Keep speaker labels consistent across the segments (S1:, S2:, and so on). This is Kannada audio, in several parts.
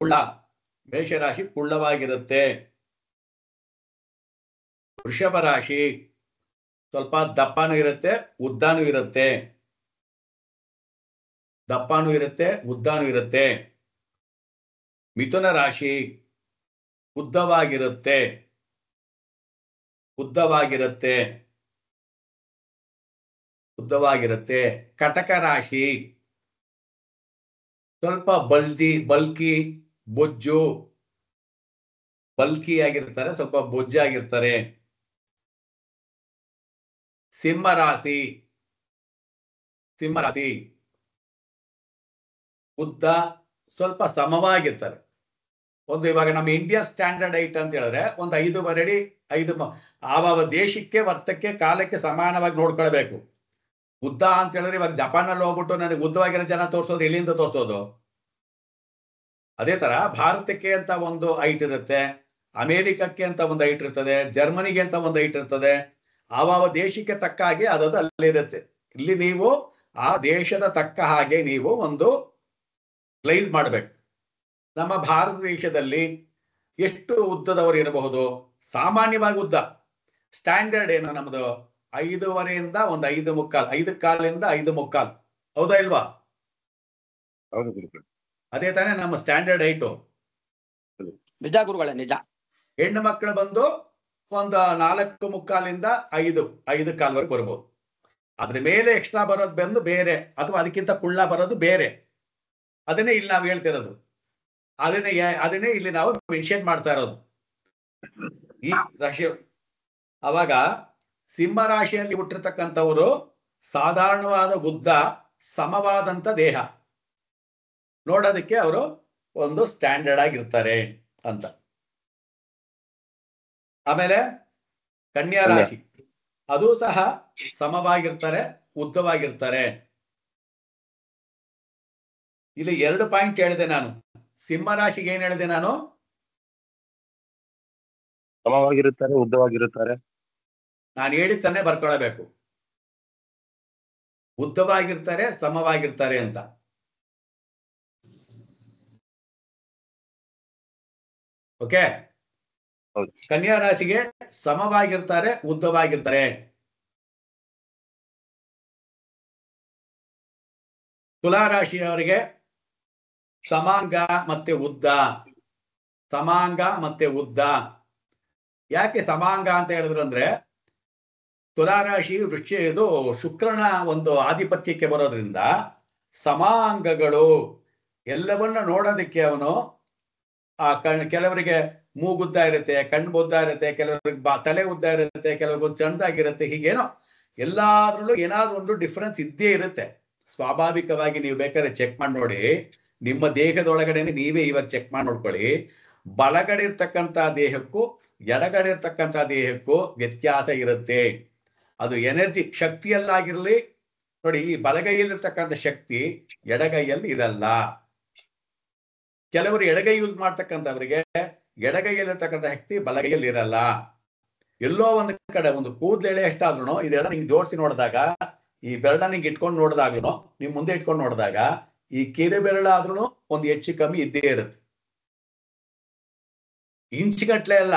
S1: ಕುಳ್ಳ, ಮೇಷರಾಶಿ ಕುಳ್ಳವಾಗಿರುತ್ತೆ. ವೃಷಭ ರಾಶಿ ಸ್ವಲ್ಪ ದಪ್ಪನೂ ಇರುತ್ತೆ, ಉದ್ದಾನೂ ಇರುತ್ತೆ. ದಪ್ಪನೂ ಇರುತ್ತೆ, ಉದ್ದಾನೂ ಇರುತ್ತೆ. ಮಿಥುನ ರಾಶಿ ಉದ್ದವಾಗಿರುತ್ತೆ, ಉದ್ದವಾಗಿರುತ್ತೆ, ಉದ್ದವಾಗಿರುತ್ತೆ. ಕಟಕ ರಾಶಿ ಸ್ವಲ್ಪ ಬಲ್ಕಿ, ಬೊಜ್ಜು, ಬಲ್ಕಿ ಆಗಿರ್ತಾರೆ, ಸ್ವಲ್ಪ ಬೊಜ್ಜಾಗಿರ್ತಾರೆ. ಸಿಂಹರಾಶಿ ಉದ್ದ ಸ್ವಲ್ಪ ಸಮವಾಗಿರ್ತಾರೆ. ಒಂದು ಇವಾಗ ನಮ್ಮ ಇಂಡಿಯಾ ಸ್ಟ್ಯಾಂಡರ್ಡ್ ಹೈಟ್ ಅಂತ ಹೇಳಿದ್ರೆ ಒಂದು 5.5 ಅಡಿ, 5 ಆವ ದೇಶಕ್ಕೆ, ವರ್ತಕ್ಕೆ, ಕಾಲಕ್ಕೆ ಸಮಾನವಾಗಿ ನೋಡ್ಕೊಳ್ಬೇಕು. ಉದ್ದ ಅಂತ ಹೇಳಿದ್ರೆ ಇವಾಗ ಜಪಾನಲ್ಲಿ ಹೋಗ್ಬಿಟ್ಟು ನನಗೆ ಉದ್ದವಾಗಿರೋ ಜನ ತೋರಿಸೋದು ಎಲ್ಲಿಂದ ತೋರಿಸೋದು? ಅದೇ ತರ ಭಾರತಕ್ಕೆ ಅಂತ ಒಂದು ಹೈಟ್ ಇರುತ್ತೆ, ಅಮೆರಿಕಕ್ಕೆ ಅಂತ ಒಂದು ಹೈಟ್ ಇರ್ತದೆ, ಜರ್ಮನಿಗೆ ಅಂತ ಒಂದು ಹೈಟ್ ಇರ್ತದೆ. ಆವ ದೇಶಕ್ಕೆ ತಕ್ಕ ಹಾಗೆ ಅದದು ಅಲ್ಲಿರುತ್ತೆ. ಇಲ್ಲಿ ನೀವು ಆ ದೇಶದ ತಕ್ಕ ಹಾಗೆ ನೀವು ಒಂದು ಲೈನ್ ಮಾಡಬೇಕು. ನಮ್ಮ ಭಾರತ ದೇಶದಲ್ಲಿ ಎಷ್ಟು ಉದ್ದದವರು ಇರಬಹುದು? ಸಾಮಾನ್ಯವಾಗಿ ಉದ್ದ ಸ್ಟ್ಯಾಂಡರ್ಡ್ ಏನು ನಮ್ದು 5.5 ಒಂದು 5.25, 5 ಕಾಲಿಂದ 5.25. ಹೌದಾ ಇಲ್ವಾ? ಅದೇ ತಾನೇ ನಮ್ಮ ಸ್ಟ್ಯಾಂಡರ್ಡ್ ಹೈಟು.
S2: ನಿಜ ಗುರುಗಳೇ, ನಿಜ.
S1: ಹೆಣ್ಣು ಮಕ್ಕಳು ಬಂದು ಒಂದು 4.25 5 ಕಾಲ್ವರೆಗೆ ಬರ್ಬೋದು. ಅದ್ರ ಮೇಲೆ ಎಕ್ಸ್ಟ್ರಾ ಬರೋದು ಬಂದು ಬೇರೆ, ಅಥವಾ ಅದಕ್ಕಿಂತ ಕುಳ್ಳ ಬರೋದು ಬೇರೆ. ಅದನ್ನೇ ಇಲ್ಲಿ ನಾವು ಹೇಳ್ತಿರೋದು, ಅದನ್ನೇ ಇಲ್ಲಿ ನಾವು ಮೆನ್ಷನ್ ಮಾಡ್ತಾ ಇರೋದು. ಈ ರಾಶಿ ಅವಾಗ ಸಿಂಹ ರಾಶಿಯಲ್ಲಿ ಹುಟ್ಟಿರ್ತಕ್ಕಂಥವರು ಸಾಧಾರಣವಾದ ಉದ್ದ, ಸಮವಾದಂತ ದೇಹ, ನೋಡೋದಕ್ಕೆ ಅವರು ಒಂದು ಸ್ಟ್ಯಾಂಡರ್ಡ್ ಆಗಿರ್ತಾರೆ ಅಂತ. ಆಮೇಲೆ ಕನ್ಯಾ ರಾಶಿ ಅದು ಸಹ ಸಮವಾಗಿರ್ತಾರೆ, ಉದ್ದವಾಗಿರ್ತಾರೆ. ಇಲ್ಲಿ 2 ಪಾಯಿಂಟ್ ಹೇಳಿದೆ ನಾನು. ಸಿಂಹ ರಾಶಿಗೆ ಏನ್ ಹೇಳಿದೆ ನಾನು?
S3: ಸಮವಾಗಿರುತ್ತಾರೆ, ಉದ್ದವಾಗಿರುತ್ತಾರೆ.
S1: ನಾನು ಹೇಳಿದ್ದನ್ನೇ ಬರ್ಕೊಳ್ಬೇಕು. ಉದ್ದವಾಗಿರ್ತಾರೆ, ಸಮವಾಗಿರ್ತಾರೆ ಅಂತ. ಓಕೆ. ಕನ್ಯಾ ರಾಶಿಗೆ ಸಮವಾಗಿರ್ತಾರೆ, ಉದ್ದವಾಗಿರ್ತಾರೆ. ತುಲಾ ರಾಶಿಯವರಿಗೆ ಸಮಾಂಗ ಮತ್ತೆ ಉದ್ದ, ಸಮಾಂಗ ಮತ್ತೆ ಉದ್ದ. ಯಾಕೆ ಸಮಾಂಗ ಅಂತ ಹೇಳಿದ್ರು ಅಂದ್ರೆ, ತುಲಾರಾಶಿ ಇದು ಶುಕ್ರನ ಒಂದು ಆಧಿಪತ್ಯಕ್ಕೆ ಬರೋದ್ರಿಂದ ಸಮಾಂಗಗಳು ಎಲ್ಲವನ್ನ ನೋಡೋದಕ್ಕೆ ಅವನು ಕೆಲವರಿಗೆ ಮೂಗುದ್ದ ಇರುತ್ತೆ, ಕಣ್ಣು ಉದ್ದ ಇರುತ್ತೆ, ಕೆಲವರಿಗೆ ತಲೆ ಉದ್ದ ಇರುತ್ತೆ, ಕೆಲವರಿಗೆ ಸಣ್ಣದಾಗಿರುತ್ತೆ. ಹೀಗೇನೋ ಎಲ್ಲಾದ್ರಲ್ಲೂ ಏನಾದ್ರೂ ಒಂದು ಡಿಫ್ರೆನ್ಸ್ ಇದ್ದೇ ಇರುತ್ತೆ. ಸ್ವಾಭಾವಿಕವಾಗಿ ನೀವು ಬೇಕಾದ್ರೆ ಚೆಕ್ ಮಾಡಿ ನೋಡಿ, ನಿಮ್ಮ ದೇಹದೊಳಗಡೆನೆ ನೀವೇ ಇವಾಗ ಚೆಕ್ ಮಾಡಿ ನೋಡ್ಕೊಳ್ಳಿ. ಬಲಗಡೆ ಇರ್ತಕ್ಕಂಥ ದೇಹಕ್ಕೂ ಎಡಗಡೆ ಇರ್ತಕ್ಕಂಥ ದೇಹಕ್ಕೂ ವ್ಯತ್ಯಾಸ ಇರುತ್ತೆ. ಅದು ಎನರ್ಜಿ ಶಕ್ತಿಯಲ್ಲಾಗಿರ್ಲಿ ನೋಡಿ, ಈ ಬಲಗೈಯಲ್ಲಿರ್ತಕ್ಕಂಥ ಶಕ್ತಿ ಎಡಗೈಯಲ್ಲಿ ಇರಲ್ಲ. ಕೆಲವರು ಎಡಗೈ ಯೂಸ್ ಮಾಡ್ತಕ್ಕಂಥವ್ರಿಗೆ ಎಡಗೈಯಲ್ಲಿರ್ತಕ್ಕಂಥ ಶಕ್ತಿ ಬಲಗೈಯಲ್ಲಿ ಇರಲ್ಲ. ಎಲ್ಲೋ ಒಂದು ಕಡೆ ಒಂದು ಕೂದಲೆಳೆ ಎಷ್ಟಾದ್ರೂ ಇದೆಲ್ಲ ನಿಂಗೆ ಜೋಡಿಸಿ ನೋಡಿದಾಗ, ಈ ಬೆರಳನ್ನ ನಿಂಗೆ ಇಟ್ಕೊಂಡು ನೋಡಿದಾಗ್ಲೂ, ನಿಮ್ ಮುಂದೆ ಇಟ್ಕೊಂಡು ನೋಡಿದಾಗ ಈ ಕಿರು ಬೆರಳಾದ್ರೂ ಒಂದು ಹೆಚ್ಚು ಕಮ್ಮಿ ಇದ್ದೇ ಇರುತ್ತೆ. ಇಂಚ್ ಗಟ್ಲೆ ಅಲ್ಲ,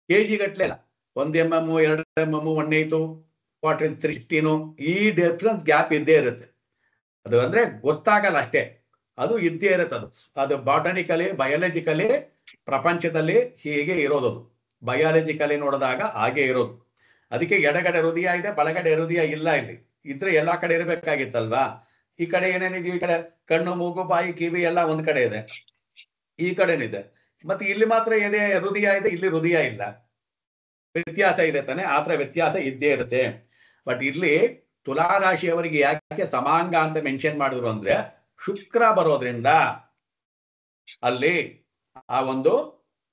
S1: ಕೆಜಿ ಗಟ್ಲೆ ಅಲ್ಲ. 1 mm 2 mm 1/8 3/16 ಈ ಡಿಫ್ರೆನ್ಸ್ ಗ್ಯಾಪ್ ಇದ್ದೇ ಇರುತ್ತೆ. ಅದು ಅಂದ್ರೆ ಗೊತ್ತಾಗಲ್ಲ ಅಷ್ಟೇ, ಅದು ಇದ್ದೇ ಇರುತ್ತೆ. ಅದು ಬಾಟನಿಕಲಿ, ಬಯಾಲಜಿಕಲಿ ಪ್ರಪಂಚದಲ್ಲಿ ಹೀಗೆ ಇರೋದು. ಬಯಾಲಜಿಕಲಿ ನೋಡಿದಾಗ ಹಾಗೆ ಇರೋದು. ಅದಕ್ಕೆ ಎಡಗಡೆ ಹೃದಯ ಇದೆ, ಬಲಗಡೆ ಹೃದಯ ಇಲ್ಲ. ಇಲ್ಲಿ ಇದ್ರೆ ಎಲ್ಲಾ ಕಡೆ ಇರಬೇಕಾಗಿತ್ತಲ್ವಾ? ಈ ಕಡೆ ಏನೇನಿದೆ, ಈ ಕಡೆ ಕಣ್ಣು, ಮೂಗು, ಬಾಯಿ, ಕಿವಿ ಎಲ್ಲ ಒಂದ್ ಕಡೆ ಇದೆ, ಈ ಕಡೆನಿದೆ. ಮತ್ತೆ ಇಲ್ಲಿ ಮಾತ್ರ ಎದೆ ಹೃದಯ ಇದೆ, ಇಲ್ಲಿ ಹೃದಯ ಇಲ್ಲ. ವ್ಯತ್ಯಾಸ ಇದೆ ತಾನೆ? ಆತರ ವ್ಯತ್ಯಾಸ ಇದ್ದೇ ಇರುತ್ತೆ. ಬಟ್ ಇಲ್ಲಿ ತುಲಾರಾಶಿಯವರಿಗೆ ಯಾಕೆ ಸಮಾಂಗ ಅಂತ ಮೆನ್ಷನ್ ಮಾಡಿದ್ರು ಅಂದ್ರೆ, ಶುಕ್ರ ಬರೋದ್ರಿಂದ ಅಲ್ಲಿ ಆ ಒಂದು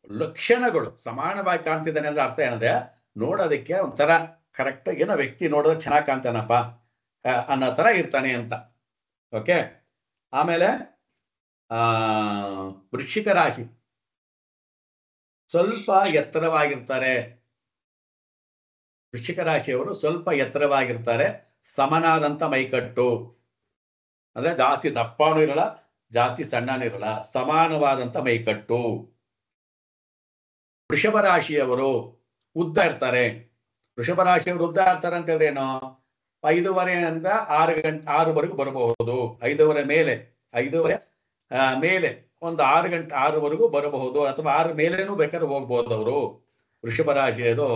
S1: ಲಕ್ಷಣಗಳು ಸಮಾನವಾಗಿ ಕಾಣ್ತಿದ್ದಾನೆ ಅಂದ್ರೆ ಅರ್ಥ ಏನಂದ್ರೆ, ನೋಡೋದಕ್ಕೆ ಒಂಥರ ಕರೆಕ್ಟ್ ಏನೋ ವ್ಯಕ್ತಿ ನೋಡೋದಕ್ಕೆ ಚೆನ್ನಾಗಿ ಕಾಣ್ತಾನಪ್ಪ ಅನ್ನೋ ತರ ಇರ್ತಾನೆ ಅಂತ. ಓಕೆ. ಆಮೇಲೆ ವೃಶ್ಚಿಕ ರಾಶಿ ಸ್ವಲ್ಪ ಎತ್ತರವಾಗಿರ್ತಾರೆ. ವೃಶ್ಚಿಕ ರಾಶಿಯವರು ಸ್ವಲ್ಪ ಎತ್ತರವಾಗಿರ್ತಾರೆ, ಸಮನಾದಂತ ಮೈಕಟ್ಟು. ಅಂದ್ರೆ ಜಾಸ್ತಿ ದಪ್ಪನೂ ಇರಲ್ಲ, ಜಾಸ್ತಿ ಸಣ್ಣನೂ ಇರಲ್ಲ, ಸಮಾನವಾದಂತ ಮೈಕಟ್ಟು. ವೃಷಭ ರಾಶಿಯವರು ಉದ್ದ ಇರ್ತಾರೆ. ವೃಷಭ ರಾಶಿಯವರು ಉದ್ದ ಇರ್ತಾರೆ ಅಂತ ಹೇಳಿದ್ರೆ ಏನು, 5:30 ಅಂತ 6 ಬರಬಹುದು. 5:30 ಮೇಲೆ, 5:30 ಮೇಲೆ ಒಂದು 6 ಬರಬಹುದು, ಅಥವಾ 6 ಮೇಲೇನೂ ಬೇಕಾದ್ರೆ ಹೋಗ್ಬಹುದು ಅವರು. ವೃಷಭ ರಾಶಿಯದು.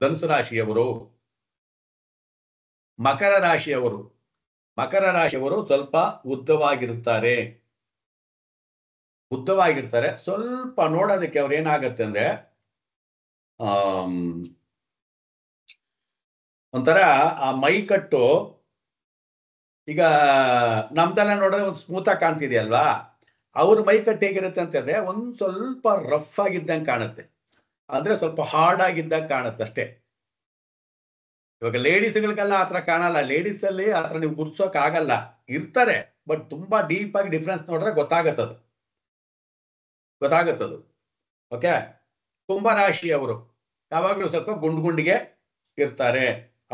S1: ಧನುಸು ರಾಶಿಯವರು. ಮಕರ ರಾಶಿಯವರು, ಮಕರ ರಾಶಿಯವರು ಸ್ವಲ್ಪ ಉದ್ದವಾಗಿರ್ತಾರೆ. ಸ್ವಲ್ಪ ನೋಡೋದಕ್ಕೆ ಅವ್ರು ಏನಾಗತ್ತೆ ಅಂದ್ರೆ ಒಂಥರ ಆ ಮೈಕಟ್ಟು ಈಗ ನಮ್ದೆಲ್ಲ ನೋಡಿದ್ರೆ ಒಂದು ಸ್ಮೂತ್ ಆಗಿ ಕಾಣ್ತಿದೆಯಲ್ವಾ, ಅವ್ರ ಮೈಕಟ್ಟು ಹೇಗಿರುತ್ತೆ ಅಂತಂದ್ರೆ ಒಂದ್ ಸ್ವಲ್ಪ ರಫ್ ಆಗಿದ್ದಂಗೆ ಕಾಣುತ್ತೆ, ಅಂದ್ರೆ ಸ್ವಲ್ಪ ಹಾರ್ಡ್ ಆಗಿದ್ದಂಗೆ ಕಾಣುತ್ತೆ ಅಷ್ಟೇ. ಇವಾಗ ಲೇಡೀಸ್ಗಳಿಗೆಲ್ಲ ಆತರ ಕಾಣಲ್ಲ. ಲೇಡೀಸ್ ಅಲ್ಲಿ ಆತರ ನೀವು ಗುರ್ಸೋಕ್ ಆಗಲ್ಲ, ಇರ್ತಾರೆ, ಬಟ್ ತುಂಬಾ ಡೀಪ್ ಆಗಿ ಡಿಫ್ರೆನ್ಸ್ ನೋಡ್ರೆ ಗೊತ್ತಾಗತ್ತದು. ಓಕೆ. ಕುಂಭರಾಶಿಯವರು ಯಾವಾಗಲೂ ಸ್ವಲ್ಪ ಗುಂಡಿಗೆ ಇರ್ತಾರೆ.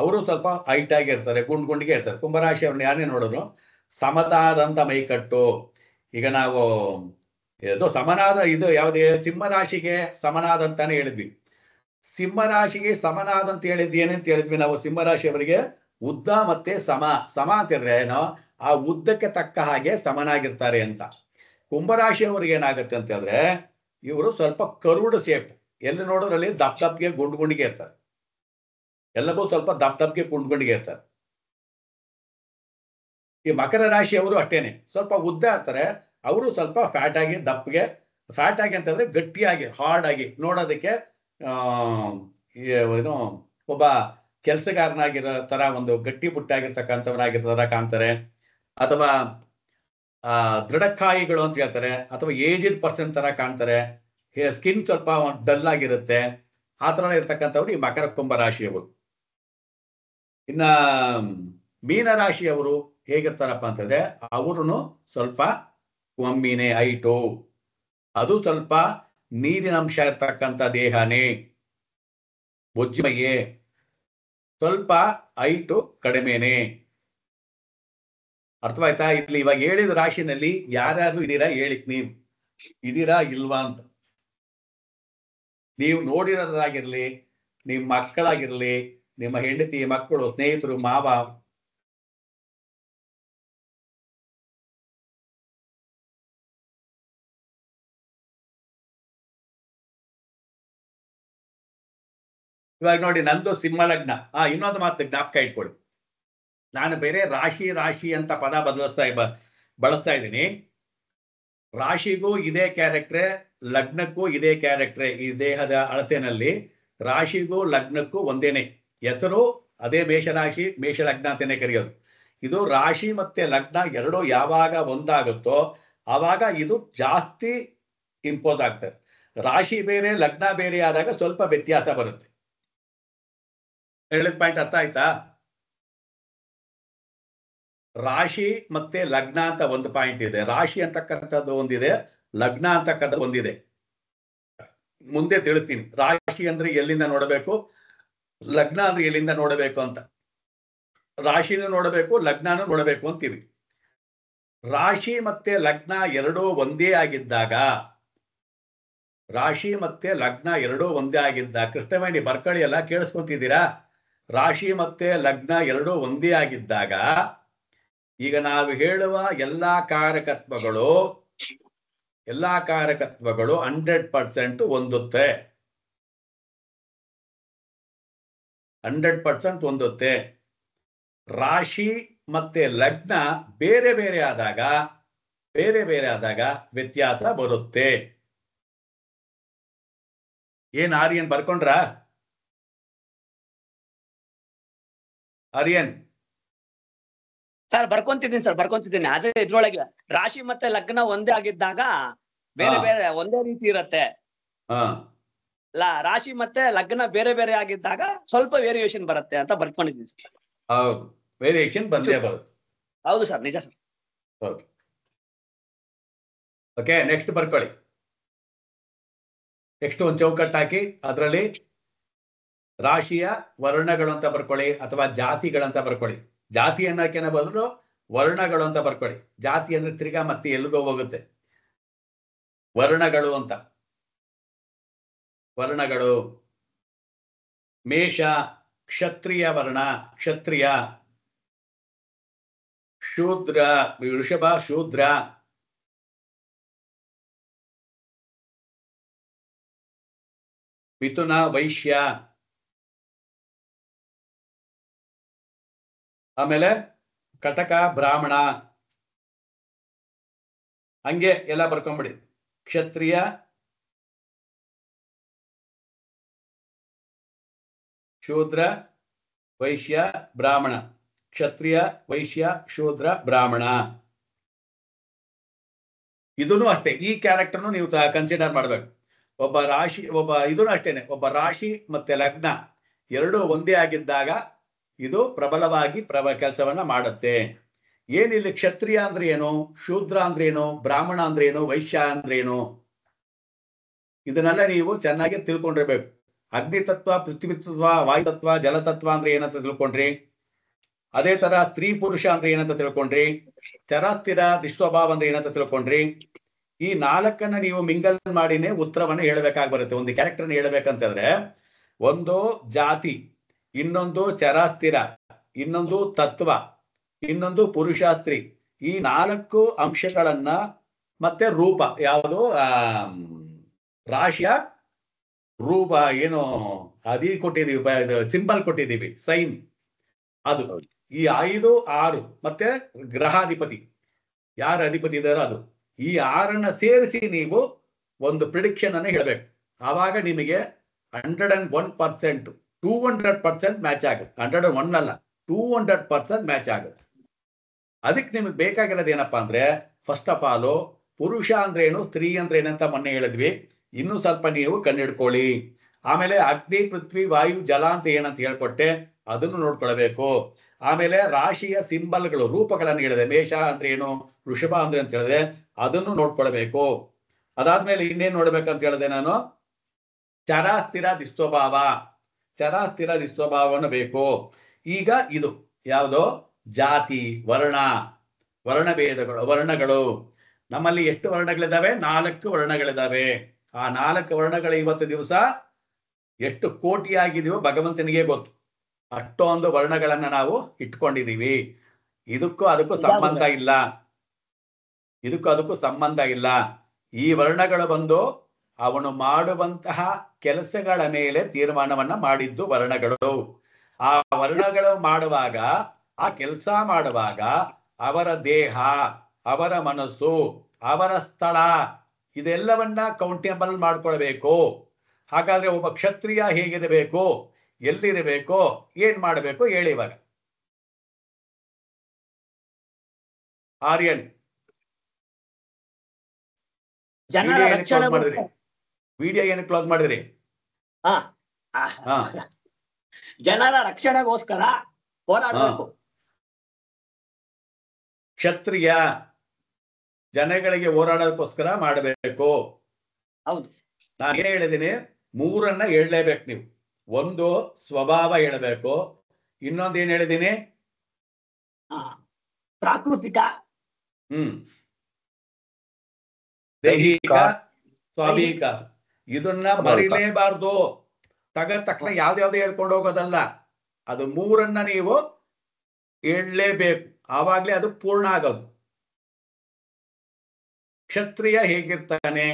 S1: ಅವರು ಸ್ವಲ್ಪ ಹೈಟ್ ಆಗಿ ಇರ್ತಾರೆ, ಗುಂಡಿಗೆ ಇರ್ತಾರೆ. ಕುಂಭರಾಶಿ ಅವ್ರನ್ನ ಯಾರನ್ನೇ ನೋಡಿದ್ರು ಸಮತಾದಂತ ಮೈಕಟ್ಟು. ಈಗ ನಾವು ಇದು ಸಮನಾದ, ಇದು ಯಾವುದೇ ಸಿಂಹರಾಶಿಗೆ ಸಮನಾದಂತಾನೆ ಹೇಳಿದ್ವಿ. ಸಿಂಹರಾಶಿಗೆ ಸಮನಾದ ಅಂತ ಹೇಳಿದ್ವಿ. ಏನಂತ ಹೇಳಿದ್ವಿ ನಾವು? ಸಿಂಹರಾಶಿಯವರಿಗೆ ಉದ್ದ ಮತ್ತೆ ಸಮ ಅಂತ ಹೇಳಿದ್ರೆ ಏನೋ ಆ ಉದ್ದಕ್ಕೆ ತಕ್ಕ ಹಾಗೆ ಸಮನಾಗಿರ್ತಾರೆ ಅಂತ. ಕುಂಭರಾಶಿಯವರಿಗೆ ಏನಾಗುತ್ತೆ ಅಂತ ಹೇಳಿದ್ರೆ ಇವರು ಸ್ವಲ್ಪ ಕರುಡು ಸೇಪ್, ಎಲ್ಲಿ ನೋಡೋದ್ರಲ್ಲಿ ದಪ್ಪಗೆ ಗುಂಡಿಗೆ ಇರ್ತಾರೆ. ಎಲ್ಲವೂ ಸ್ವಲ್ಪ ದಪ್ಪಗೆ ಗುಂಡಿಗೆ ಇರ್ತಾರೆ. ಈ ಮಕರ ರಾಶಿಯವರು ಅಷ್ಟೇನೆ, ಸ್ವಲ್ಪ ಉದ್ದ ಇರ್ತಾರೆ. ಅವರು ಸ್ವಲ್ಪ ಫ್ಯಾಟ್ ಆಗಿ ದಪ್ಪಗೆ, ಫ್ಯಾಟ್ ಆಗಿ ಅಂತಂದ್ರೆ ಗಟ್ಟಿಯಾಗಿ ಹಾರ್ಡ್ ಆಗಿ ನೋಡೋದಕ್ಕೆ ಏನು ಒಬ್ಬ ಕೆಲಸಗಾರನಾಗಿರೋ ತರ, ಒಂದು ಗಟ್ಟಿ ಪುಟ್ಟಾಗಿರ್ತಕ್ಕಂಥವರಾಗಿರೋ ಕಾಣ್ತಾರೆ. ಅಥವಾ ದೃಢಕಾಯಿಗಳು ಅಂತ ಹೇಳ್ತಾರೆ, ಅಥವಾ ಏಜ್ಡ್ ಪರ್ಸನ್ ತರ ಕಾಣ್ತಾರೆ. ಸ್ಕಿನ್ ಸ್ವಲ್ಪ ಡಲ್ ಆಗಿರುತ್ತೆ. ಆ ತರ ಇರ್ತಕ್ಕಂಥವ್ರು ಈ ಮಕರ ಕುಂಭ ರಾಶಿಯವರು. ಇನ್ನ ಮೀನರಾಶಿಯವರು ಹೇಗಿರ್ತಾರಪ್ಪ ಅಂತಂದ್ರೆ ಅವ್ರೂ ಸ್ವಲ್ಪ ಒಮ್ಮಿನೇ ಹೈಟು, ಅದು ಸ್ವಲ್ಪ ನೀರಿನ ಅಂಶ ಇರ್ತಕ್ಕಂಥ ದೇಹನೇ, ಬೊಜ್ಜಿಮೈಯೇ, ಸ್ವಲ್ಪ ಹೈಟು ಕಡಿಮೆನೆ. ಅರ್ಥವಾಯ್ತಾ? ಇಲ್ಲಿ ಇವಾಗ ಹೇಳಿದ ರಾಶಿನಲ್ಲಿ ಯಾರ್ಯಾರು ಇದೀರಾ ಹೇಳಿ, ನೀವು ಇದೀರಾ ಇಲ್ವಾ ಅಂತ. ನೀವು ನೋಡಿರೋದಾಗಿರ್ಲಿ, ನಿಮ್ಮ ಮಕ್ಕಳಾಗಿರ್ಲಿ, ನಿಮ್ಮ ಹೆಂಡತಿ, ಮಕ್ಕಳು, ಸ್ನೇಹಿತರು, ಮಾವ, ಇವಾಗ ನೋಡಿ ನಂದು ಸಿಂಹ ಲಗ್ನ. ಇನ್ನೊಂದು ಮಾತು ಜ್ಞಾಪಕ ಇಟ್ಕೊಳ್ಳಿ, ನಾನು ಬೇರೆ ರಾಶಿ ಅಂತ ಪದ ಬಳಸ್ತಾ ಇದ್ದೀನಿ. ರಾಶಿಗೂ ಇದೇ ಕ್ಯಾರೆಕ್ಟ್ರೆ, ಲಗ್ನಕ್ಕೂ ಇದೇ ಕ್ಯಾರೆಕ್ಟ್ರೆ. ಈ ದೇಹದ ಅಳತೆನಲ್ಲಿ ರಾಶಿಗೂ ಲಗ್ನಕ್ಕೂ ಒಂದೇನೆ ಹೆಸರು, ಅದೇ ಮೇಷರಾಶಿ, ಮೇಷ ಲಗ್ನ ಅಂತಾನೆ ಕರೆಯೋದು. ಇದು ರಾಶಿ ಮತ್ತೆ ಲಗ್ನ ಎರಡೂ ಯಾವಾಗ ಒಂದಾಗುತ್ತೋ ಆವಾಗ ಇದು ಜಾಸ್ತಿ ಇಂಪೋಸ್ ಆಗ್ತದೆ. ರಾಶಿ ಬೇರೆ ಲಗ್ನ ಬೇರೆ ಆದಾಗ ಸ್ವಲ್ಪ ವ್ಯತ್ಯಾಸ ಬರುತ್ತೆ. ಹೇಳಿದ ಪಾಯಿಂಟ್ ಅರ್ಥ ಆಯ್ತಾ? ರಾಶಿ ಮತ್ತೆ ಲಗ್ನ ಅಂತ ಒಂದು ಪಾಯಿಂಟ್ ಇದೆ. ರಾಶಿ ಅಂತಕ್ಕಂಥದ್ದು ಒಂದಿದೆ, ಲಗ್ನ ಅಂತಕ್ಕಂಥದ್ದು ಒಂದಿದೆ. ಮುಂದೆ ತಿಳಿಸ್ತೀನಿ ರಾಶಿ ಅಂದ್ರೆ ಎಲ್ಲಿಂದ ನೋಡಬೇಕು, ಲಗ್ನ ಅಂದ್ರೆ ಎಲ್ಲಿಂದ ನೋಡಬೇಕು ಅಂತ. ರಾಶಿನೂ ನೋಡಬೇಕು, ಲಗ್ನನೂ ನೋಡಬೇಕು ಅಂತೀವಿ. ರಾಶಿ ಮತ್ತೆ ಲಗ್ನ ಎರಡೂ ಒಂದೇ ಆಗಿದ್ದಾಗ, ರಾಶಿ ಮತ್ತೆ ಲಗ್ನ ಎರಡೂ ಒಂದೇ ಆಗಿದ್ದಾಗ, ಕೃಷ್ಣವೇಣಿ ಬರ್ಕಳಿ ಎಲ್ಲ ಕೇಳಿಸ್ಕೊಂತಿದ್ದೀರಾ? ರಾಶಿ ಮತ್ತೆ ಲಗ್ನ ಎರಡೂ ಒಂದೇ ಆಗಿದ್ದಾಗ ಈಗ ನಾವು ಹೇಳುವ ಎಲ್ಲಾ ಕಾರಕತ್ವಗಳು 100% ಹೊಂದುತ್ತೆ. 100% ಹೊಂದುತ್ತೆ. ರಾಶಿ ಮತ್ತೆ ಲಗ್ನ ಬೇರೆ ಬೇರೆ ಆದಾಗ ವ್ಯತ್ಯಾಸ ಬರುತ್ತೆ. ಏನ್ ಆರ್ಯನ್ ಬರ್ಕೊಂಡ್ರ? ಆರ್ಯನ್
S2: ಸರ್ ಬರ್ಕೊಂತಿದ್ದೀನಿ. ಅದೇ ಇದ್ರೊಳಗೆ ರಾಶಿ ಮತ್ತೆ ಲಗ್ನ ಒಂದೇ ಆಗಿದ್ದಾಗ ಬೇರೆ ಬೇರೆ ಒಂದೇ ರೀತಿ ಇರತ್ತೆ. ರಾಶಿ ಮತ್ತೆ ಲಗ್ನ ಬೇರೆ ಬೇರೆ ಆಗಿದ್ದಾಗ ಸ್ವಲ್ಪ ವೇರಿಯೇಷನ್ ಬರುತ್ತೆ ಅಂತ ಬರ್ಕೊಂಡಿದ್ದೀನಿ ಸರ್.
S1: ಹೌದು, ವೇರಿಯೇಷನ್ ಬಂದೇ ಬರುತ್ತೆ.
S2: ಹೌದು ಸರ್, ನಿಜ ಸರ್.
S1: ಹೌದು. ಓಕೆ, ನೆಕ್ಸ್ಟ್ ಬರ್ಕೊಳ್ಳಿ. ನೆಕ್ಸ್ಟ್ ಒಂದು ಚೌಕಟ್ಟು ಹಾಕಿ ಅದರಲ್ಲಿ ರಾಶಿಯ ವರ್ಣಗಳು ಅಂತ ಬರ್ಕೊಳ್ಳಿ, ಅಥವಾ ಜಾತಿಗಳಂತ ಬರ್ಕೊಳ್ಳಿ. ಜಾತಿ ಅನ್ನೋಕೆನ ಬದಲು ವರ್ಣಗಳು ಅಂತ ಬರ್ಕೊಳ್ಳಿ. ಜಾತಿ ಅಂದ್ರೆ ತಿರ್ಗಾ ಮತ್ತೆ ಎಲ್ಲಿಗೋ ಹೋಗುತ್ತೆ. ವರ್ಣಗಳು ಅಂತ. ವರ್ಣಗಳು. ಮೇಷ ಕ್ಷತ್ರಿಯ ವರ್ಣ, ಕ್ಷತ್ರಿಯ. ಶೂದ್ರ ವೃಷಭ ಶೂದ್ರ. ಮಿಥುನ ವೈಶ್ಯ. ಆಮೇಲೆ ಕಟಕ ಬ್ರಾಹ್ಮಣ. ಹಂಗೆ ಎಲ್ಲ ಬರ್ಕೊಂಬಿಡಿ. ಕ್ಷತ್ರಿಯ, ಶೂದ್ರ, ವೈಶ್ಯ, ಬ್ರಾಹ್ಮಣ. ಕ್ಷತ್ರಿಯ, ವೈಶ್ಯ, ಶೂದ್ರ, ಬ್ರಾಹ್ಮಣ. ಇದನ್ನು ಅಷ್ಟೇ. ಈ ಕ್ಯಾರೆಕ್ಟರ್ನು ನೀವು ಕನ್ಸಿಡರ್ ಮಾಡ್ಬೇಕು. ಒಬ್ಬ ರಾಶಿ, ಇದನ್ನು ಅಷ್ಟೇನೆ, ಒಬ್ಬ ರಾಶಿ ಮತ್ತೆ ಲಗ್ನ ಎರಡೂ ಒಂದೇ ಆಗಿದ್ದಾಗ ಇದು ಪ್ರಬಲವಾಗಿ ಕೆಲಸವನ್ನ ಮಾಡುತ್ತೆ. ಏನಿಲ್ಲಿ ಕ್ಷತ್ರಿಯ ಅಂದ್ರೆ ಏನು, ಶೂದ್ರ ಅಂದ್ರೆ ಏನು, ಬ್ರಾಹ್ಮಣ ಅಂದ್ರೆ ಏನು, ವೈಶ್ಯ ಅಂದ್ರೆ ಏನು, ಇದನ್ನೆಲ್ಲ ನೀವು ಚೆನ್ನಾಗಿ ತಿಳ್ಕೊಂಡಿರ್ಬೇಕು. ಅಗ್ನಿ ತತ್ವ, ಪೃಥ್ವಿ ತತ್ವ, ವಾಯು ತತ್ವ, ಜಲತತ್ವ ಅಂದ್ರೆ ಏನಂತ ತಿಳ್ಕೊಂಡ್ರಿ. ಅದೇ ತರ ಸ್ತ್ರೀ ಪುರುಷ ಅಂದ್ರೆ ಏನಂತ ತಿಳ್ಕೊಂಡ್ರಿ. ಚರಾಸ್ಥಿರ ದುಸ್ವಭಾವ ಅಂದ್ರೆ ಏನಂತ ತಿಳ್ಕೊಂಡ್ರಿ. ಈ ನಾಲ್ಕನ್ನ ನೀವು ಮಿಂಗಲ್ ಮಾಡಿನೇ ಉತ್ತರವನ್ನ ಹೇಳ್ಬೇಕಾಗಿ ಬರುತ್ತೆ. ಒಂದು ಕ್ಯಾರೆಕ್ಟರ್ನ ಹೇಳ್ಬೇಕಂತಂದ್ರೆ ಒಂದು ಜಾತಿ, ಇನ್ನೊಂದು ಚರಾಸ್ಥಿರ, ಇನ್ನೊಂದು ತತ್ವ, ಇನ್ನೊಂದು ಪುರುಷ ಸ್ತ್ರೀ. ಈ ನಾಲ್ಕು ಅಂಶಗಳನ್ನ ಮತ್ತೆ ರೂಪ ಯಾವುದು ರಾಶಿಯ ರೂಪ ಏನು ಅದಿ ಕೊಟ್ಟಿದೀವಿ, ಸಿಂಬಲ್ ಕೊಟ್ಟಿದ್ದೀವಿ, ಸೈನ್. ಅದು ಈ 5, 6 ಮತ್ತೆ ಗ್ರಹಾಧಿಪತಿ ಯಾರ ಅಧಿಪತಿ ಇದಾರೋ ಅದು. ಈ 6ನ್ನ ಸೇರಿಸಿ ನೀವು ಒಂದು ಪ್ರಿಡಿಕ್ಷನ್ ಅನ್ನ ಹೇಳ್ಬೇಕು. ಆವಾಗ ನಿಮಗೆ 101%, 200% ಮ್ಯಾಚ್ ಆಗುತ್ತೆ. 101 ಅಲ್ಲ, 200% ಮ್ಯಾಚ್ ಆಗುತ್ತೆ. ಅದಕ್ಕೆ ನಿಮಗೆ ಬೇಕಾಗಿರೋದು ಏನಪ್ಪಾ ಅಂದ್ರೆ, ಫಸ್ಟ್ ಆಫ್ ಆಲ್ ಪುರುಷ ಅಂದ್ರೆ ಏನು, ಸ್ತ್ರೀ ಅಂದ್ರೆ ಏನಂತ ಮೊನ್ನೆ ಹೇಳಿದ್ವಿ. ಇನ್ನೂ ಸ್ವಲ್ಪ ನೀವು ಕಂಡಿಡ್ಕೊಳ್ಳಿ. ಆಮೇಲೆ ಅಗ್ನಿ, ಪೃಥ್ವಿ, ವಾಯು, ಜಲ ಅಂತ ಏನಂತ ಹೇಳ್ಕೊಟ್ಟೆ, ಅದನ್ನು ನೋಡ್ಕೊಳ್ಬೇಕು. ಆಮೇಲೆ ರಾಶಿಯ ಸಿಂಬಲ್ಗಳು, ರೂಪಗಳನ್ನು ಹೇಳಿದೆ. ಮೇಷ ಅಂದ್ರೆ ಏನು, ವೃಷಭ ಅಂದ್ರೆ ಅಂತ ಹೇಳಿದೆ, ಅದನ್ನು ನೋಡ್ಕೊಳ್ಬೇಕು. ಅದಾದ್ಮೇಲೆ ಇನ್ನೇನ್ ನೋಡ್ಬೇಕಂತ ಹೇಳಿದೆ ನಾನು, ಚರಾಸ್ಥಿರ ದಿಸ್ವಭಾವ. ಚರಾಸ್ಥಿರ ದಿಸ್ವಭಾವವನ್ನು ಬೇಕು. ಈಗ ಇದು ಯಾವುದೋ ಜಾತಿ, ವರ್ಣ, ವರ್ಣಭೇದಗಳು, ವರ್ಣಗಳು. ನಮ್ಮಲ್ಲಿ ಎಷ್ಟು ವರ್ಣಗಳಿದ್ದಾವೆ? 4 ವರ್ಣಗಳಿದ್ದಾವೆ. ಆ 4 ವರ್ಣಗಳು ಇವತ್ತು ದಿವಸ ಎಷ್ಟು ಕೋಟಿ ಆಗಿದೆಯೋ ಭಗವಂತನಿಗೆ ಗೊತ್ತು. ಅಷ್ಟೊಂದು ವರ್ಣಗಳನ್ನ ನಾವು ಇಟ್ಕೊಂಡಿದೀವಿ. ಇದಕ್ಕೂ ಅದಕ್ಕೂ ಸಂಬಂಧ ಇಲ್ಲ. ಇದಕ್ಕೂ ಅದಕ್ಕೂ ಸಂಬಂಧ ಇಲ್ಲ. ಈ ವರ್ಣಗಳು ಬಂದು ಅವನು ಮಾಡುವಂತಹ ಕೆಲಸಗಳ ಮೇಲೆ ತೀರ್ಮಾನವನ್ನ ಮಾಡಿದ್ದು ವರ್ಣಗಳು. ಆ ವರ್ಣಗಳು ಮಾಡುವಾಗ, ಆ ಕೆಲಸ ಮಾಡುವಾಗ ಅವರ ದೇಹ, ಅವರ ಮನಸ್ಸು, ಅವರ ಸ್ಥಳ, ಇದೆಲ್ಲವನ್ನ ಕೌಂಟೇಬಲ್ ಮಾಡ್ಕೊಳ್ಬೇಕು. ಹಾಗಾದ್ರೆ ಒಬ್ಬ ಕ್ಷತ್ರಿಯ ಹೇಗಿರಬೇಕು, ಎಲ್ಲಿರಬೇಕು, ಏನ್ ಮಾಡಬೇಕು ಹೇಳಿ. ಇವಾಗ ಆರ್ಯನ್ ವಿಡಿಯೋ ಏನು ಕ್ಲೋಸ್ ಮಾಡಿದ್ರಿ?
S2: ಜನರ ರಕ್ಷಣೆಗೋಸ್ಕರ ಹೋರಾಡಬೇಕು.
S1: ಕ್ಷತ್ರಿಯ ಜನಗಳಿಗೆ ಹೋರಾಡೋದಕ್ಕೋಸ್ಕರ ಮಾಡಬೇಕು.
S2: ಹೌದು.
S1: ನಾನು ಏನ್ ಹೇಳಿದ್ದೀನಿ, 3 ಹೇಳಲೇಬೇಕು ನೀವು. ಒಂದು ಸ್ವಭಾವ ಹೇಳಬೇಕು, ಇನ್ನೊಂದು ಏನ್ ಹೇಳಿದ್ದೀನಿ,
S2: ಪ್ರಾಕೃತಿಕ,
S1: ದೈಹಿಕ, ಸ್ವಾಭಾವಿಕ. ಇದನ್ನ ಮರಿಲೇಬಾರ್ದು. ತಕ್ಷಣ ಯಾವ್ದಾವ್ದು ಹೇಳ್ಕೊಂಡು ಹೋಗೋದಲ್ಲ. ಅದು 3 ನೀವು ಹೇಳಲೇಬೇಕು. ಆವಾಗ್ಲೇ ಅದು ಪೂರ್ಣ ಆಗೋದು. ಕ್ಷತ್ರಿಯ ಹೇಗಿರ್ತಾನೆ,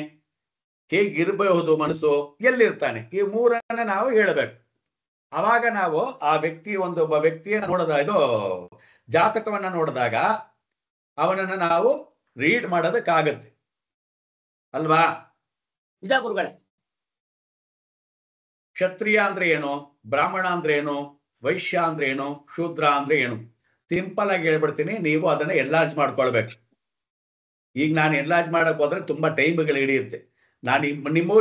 S1: ಹೇಗಿರಬಹುದು, ಮನಸ್ಸು ಎಲ್ಲಿರ್ತಾನೆ, ಈ 3 ನಾವು ಹೇಳಬೇಕು. ಅವಾಗ ನಾವು ಆ ವ್ಯಕ್ತಿ, ಒಬ್ಬ ವ್ಯಕ್ತಿಯನ್ನು ಇದು ಜಾತಕವನ್ನ ನೋಡಿದಾಗ ಅವನನ್ನ ನಾವು ರೀಡ್ ಮಾಡೋದಕ್ಕಾಗತ್ತೆ ಅಲ್ವಾ?
S2: ನಿಜ ಗುರುಗಳೇ.
S1: ಕ್ಷತ್ರಿಯ ಅಂದ್ರೆ ಏನು, ಬ್ರಾಹ್ಮಣ ಅಂದ್ರೆ ಏನು, ವೈಶ್ಯ ಅಂದ್ರೆ ಏನು, ಶೂದ್ರ ಅಂದ್ರೆ ಏನು, ಸಿಂಪಲ್ ಆಗಿ ಹೇಳ್ಬಿಡ್ತೀನಿ. ನೀವು ಅದನ್ನ ಎನ್ಲಾರ್ಜ್ ಮಾಡ್ಕೊಳ್ಬೇಕು. ಈಗ ನಾನು ಎನ್ಲಾರ್ಜ್ ಮಾಡಕ್ ಹೋದ್ರೆ ತುಂಬಾ ಟೈಮ್ಗಳು ಹಿಡಿಯುತ್ತೆ.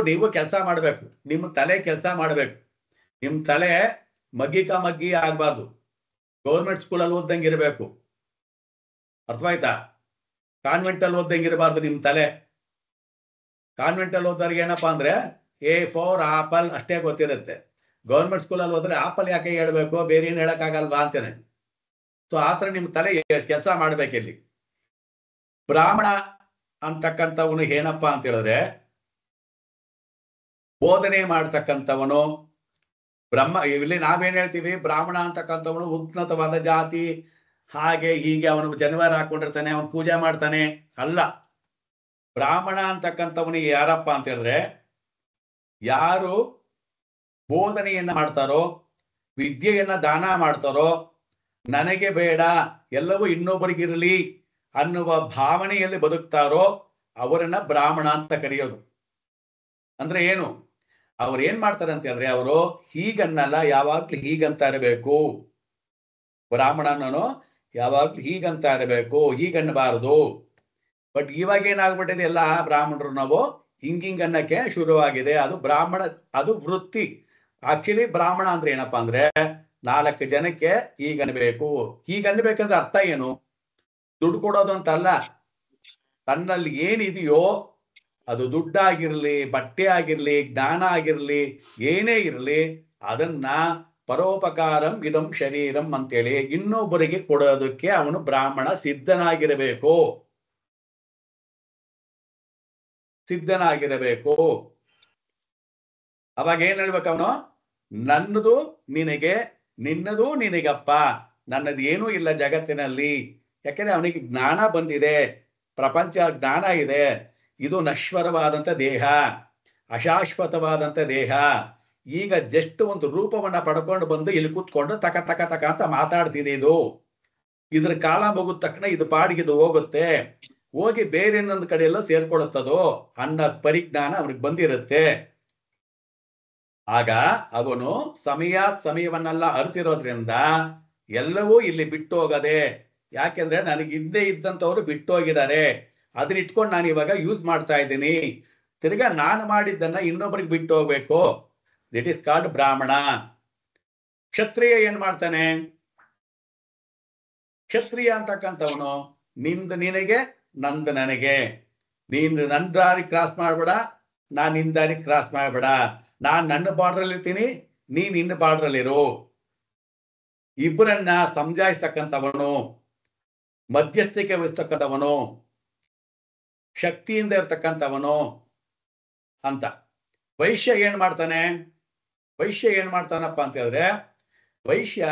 S1: ನೀವು ಕೆಲಸ ಮಾಡ್ಬೇಕು. ನಿಮ್ಮ ತಲೆ ಕೆಲಸ ಮಾಡ್ಬೇಕು. ನಿಮ್ ತಲೆ ಮಗ್ಗಿ ಆಗ್ಬಾರ್ದು. ಗೌರ್ಮೆಂಟ್ ಸ್ಕೂಲಲ್ಲಿ ಓದ್ದಂಗೆ ಇರಬೇಕು. ಅರ್ಥವಾಯ್ತಾ? ಕಾನ್ವೆಂಟ್ ಅಲ್ಲಿ ಓದ್ದಂಗೆ ಇರಬಾರ್ದು ನಿಮ್ ತಲೆ. ಕಾನ್ವೆಂಟ್ ಅಲ್ಲಿ ಓದೋರಿಗೆ ಏನಪ್ಪಾ ಅಂದ್ರೆ A ಫಾರ್ ಆಪಲ್ ಅಷ್ಟೇ ಗೊತ್ತಿರುತ್ತೆ. ಗೌರ್ಮೆಂಟ್ ಸ್ಕೂಲಲ್ಲಿ ಹೋದ್ರೆ ಆಪಲ್ ಯಾಕೆ ಹೇಳ್ಬೇಕು, ಬೇರೆ ಏನ್ ಹೇಳಕ್ ಆಗಲ್ವಾ ಅಂತೇನೆ. ಸೊ ಆತರ ನಿಮ್ ತಲೆ ಕೆಲಸ ಮಾಡ್ಬೇಕಿಲ್ಲಿ. ಬ್ರಾಹ್ಮಣ ಅಂತಕ್ಕಂಥವನು ಏನಪ್ಪ ಅಂತ ಹೇಳಿದ್ರೆ ಬೋಧನೆ ಮಾಡ್ತಕ್ಕಂಥವನು. ಇಲ್ಲಿ ನಾವೇನ್ ಹೇಳ್ತೀವಿ, ಬ್ರಾಹ್ಮಣ ಅಂತಕ್ಕಂಥವನು ಉನ್ನತವಾದ ಜಾತಿ, ಹಾಗೆ ಹೀಗೆ ಅವನು ಜನವಾರ ಹಾಕೊಂಡಿರ್ತಾನೆ, ಅವನು ಪೂಜೆ ಮಾಡ್ತಾನೆ. ಅಲ್ಲ, ಬ್ರಾಹ್ಮಣ ಅಂತಕ್ಕಂಥವನಿಗೆ ಯಾರಪ್ಪ ಅಂತ ಹೇಳಿದ್ರೆ ಯಾರು ಬೋಧನೆಯನ್ನ ಮಾಡ್ತಾರೋ, ವಿದ್ಯೆಯನ್ನ ದಾನ ಮಾಡ್ತಾರೋ, ನನಗೆ ಬೇಡ ಎಲ್ಲವೂ ಇನ್ನೊಬ್ಬರಿಗಿರಲಿ ಅನ್ನುವ ಭಾವನೆಯಲ್ಲಿ ಬದುಕ್ತಾರೋ ಅವರನ್ನ ಬ್ರಾಹ್ಮಣ ಅಂತ ಕರೆಯೋದು. ಅಂದ್ರೆ ಏನು, ಅವ್ರು ಏನ್ ಮಾಡ್ತಾರೆ ಅಂತ ಹೇಳಿದ್ರೆ ಅವರು ಹೀಗನ್ನಲ್ಲ, ಯಾವಾಗ್ಲೂ ಹೀಗಂತ ಇರಬೇಕು. ಬ್ರಾಹ್ಮಣನನು ಯಾವಾಗ್ಲೂ ಹೀಗಂತ ಇರಬೇಕು, ಹೀಗನ್ನಬಾರದು. ಬಟ್ ಇವಾಗ ಏನಾಗ್ಬಿಟ್ಟಿದೆ, ಎಲ್ಲ ಬ್ರಾಹ್ಮಣರು ನಾವು ಹಿಂಗಿಂಗನ್ನಕ್ಕೆ ಶುರುವಾಗಿದೆ. ಅದು ಬ್ರಾಹ್ಮಣ, ಅದು ವೃತ್ತಿ. ಆಕ್ಚುಲಿ ಬ್ರಾಹ್ಮಣ ಅಂದ್ರೆ ಏನಪ್ಪಾ ಅಂದ್ರೆ 4 ಜನಕ್ಕೆ ಹೀಗನ್ಬೇಕು. ಹೀಗನ್ಬೇಕಂದ್ರೆ ಅರ್ಥ ಏನು, ದುಡ್ಡು ಕೊಡೋದು ಅಂತ ಅಲ್ಲ. ತನ್ನಲ್ಲಿ ಏನಿದೆಯೋ ಅದು ದುಡ್ಡಾಗಿರ್ಲಿ, ಬಟ್ಟೆ ಆಗಿರ್ಲಿ, ಜ್ಞಾನ ಆಗಿರ್ಲಿ, ಏನೇ ಇರಲಿ, ಅದನ್ನ ಪರೋಪಕಾರಂ ಇದಂ ಶರೀರಂ ಅಂತೇಳಿ ಇನ್ನೊಬ್ಬರಿಗೆ ಕೊಡೋದಕ್ಕೆ ಅವನು ಬ್ರಾಹ್ಮಣ ಸಿದ್ಧನಾಗಿರಬೇಕು. ಅವಾಗ ಏನ್ ಹೇಳ್ಬೇಕು ಅವನು, ನನ್ನದು ನಿನಗೆ, ನಿನ್ನದು ನಿನಗಪ್ಪ, ನನ್ನದು ಏನೂ ಇಲ್ಲ ಜಗತ್ತಿನಲ್ಲಿ. ಯಾಕೆಂದ್ರೆ ಅವನಿಗೆ ಜ್ಞಾನ ಬಂದಿದೆ, ಪ್ರಪಂಚ ಜ್ಞಾನ ಇದೆ. ಇದು ನಶ್ವರವಾದಂತ ದೇಹ, ಅಶಾಶ್ವತವಾದಂತ ದೇಹ. ಈಗ ಜಸ್ಟ್ ಒಂದು ರೂಪವನ್ನ ಪಡ್ಕೊಂಡು ಬಂದು ಇಲ್ಲಿ ಕೂತ್ಕೊಂಡು ತಕ ತಕ ತಕ ಅಂತ ಮಾತಾಡ್ತಿದೆ. ಇದ್ರ ಕಾಲ ಮುಗಿದ ತಕ್ಷಣ ಇದು ಪಾಡಿಗೆ ಇದು ಹೋಗುತ್ತೆ, ಹೋಗಿ ಬೇರೆ ಇನ್ನೊಂದು ಕಡೆಯೆಲ್ಲ ಸೇರ್ಕೊಳ್ಳುತ್ತದೋ ಅನ್ನೋ ಪರಿಜ್ಞಾನ ಅವನಿಗೆ ಬಂದಿರುತ್ತೆ. ಆಗ ಅವನು ಸಮಯವನ್ನೆಲ್ಲ ಅರಿತಿರೋದ್ರಿಂದ ಎಲ್ಲವೂ ಇಲ್ಲಿ ಬಿಟ್ಟು ಹೋಗದೆ. ಯಾಕೆಂದ್ರೆ ನನಗೆ ಇದ್ದೇ ಇದ್ದಂಥವ್ರು ಬಿಟ್ಟು ಹೋಗಿದ್ದಾರೆ, ಅದನ್ನ ಇಟ್ಕೊಂಡು ನಾನು ಇವಾಗ ಯೂಸ್ ಮಾಡ್ತಾ ಇದ್ದೀನಿ. ತಿರ್ಗಾ ನಾನು ಮಾಡಿದ್ದನ್ನ ಇನ್ನೊಬ್ಬರಿಗೆ ಬಿಟ್ಟು ಹೋಗ್ಬೇಕು. ದಿಟ್ ಇಸ್ ಕಾಲ್ಡ್ ಬ್ರಾಹ್ಮಣ. ಕ್ಷತ್ರಿಯ ಏನ್ ಮಾಡ್ತಾನೆ, ಕ್ಷತ್ರಿಯ ಅಂತಕ್ಕಂಥವನು ನಿಂದು ನಿನಗೆ, ನಂದು ನನಗೆ. ನೀನು ನನ್ನ ದಾರಿ ಕ್ರಾಸ್ ಮಾಡ್ಬೇಡ, ನಾನು ನಿನ್ನ ದಾರಿ ಕ್ರಾಸ್ ಮಾಡ್ಬೇಡ. ನಾನು ನನ್ನ ಬಾರ್ಡ್ರಲ್ಲಿ ಇರ್ತೀನಿ, ನೀನ್ ನಿನ್ನ ಬಾರ್ಡ್ರಲ್ಲಿರು. ಇಬ್ಬರನ್ನ ಸಮಜಾಯಿಸ್ತಕ್ಕಂಥವನು, ಮಧ್ಯಸ್ಥಿಕೆ ವಹಿಸ್ತಕ್ಕಂಥವನು, ಶಕ್ತಿಯಿಂದ ಇರ್ತಕ್ಕಂಥವನು ಅಂತ. ವೈಶ್ಯ ಏನ್ ಮಾಡ್ತಾನಪ್ಪ ಅಂತ ಹೇಳಿದ್ರೆ, ವೈಶ್ಯ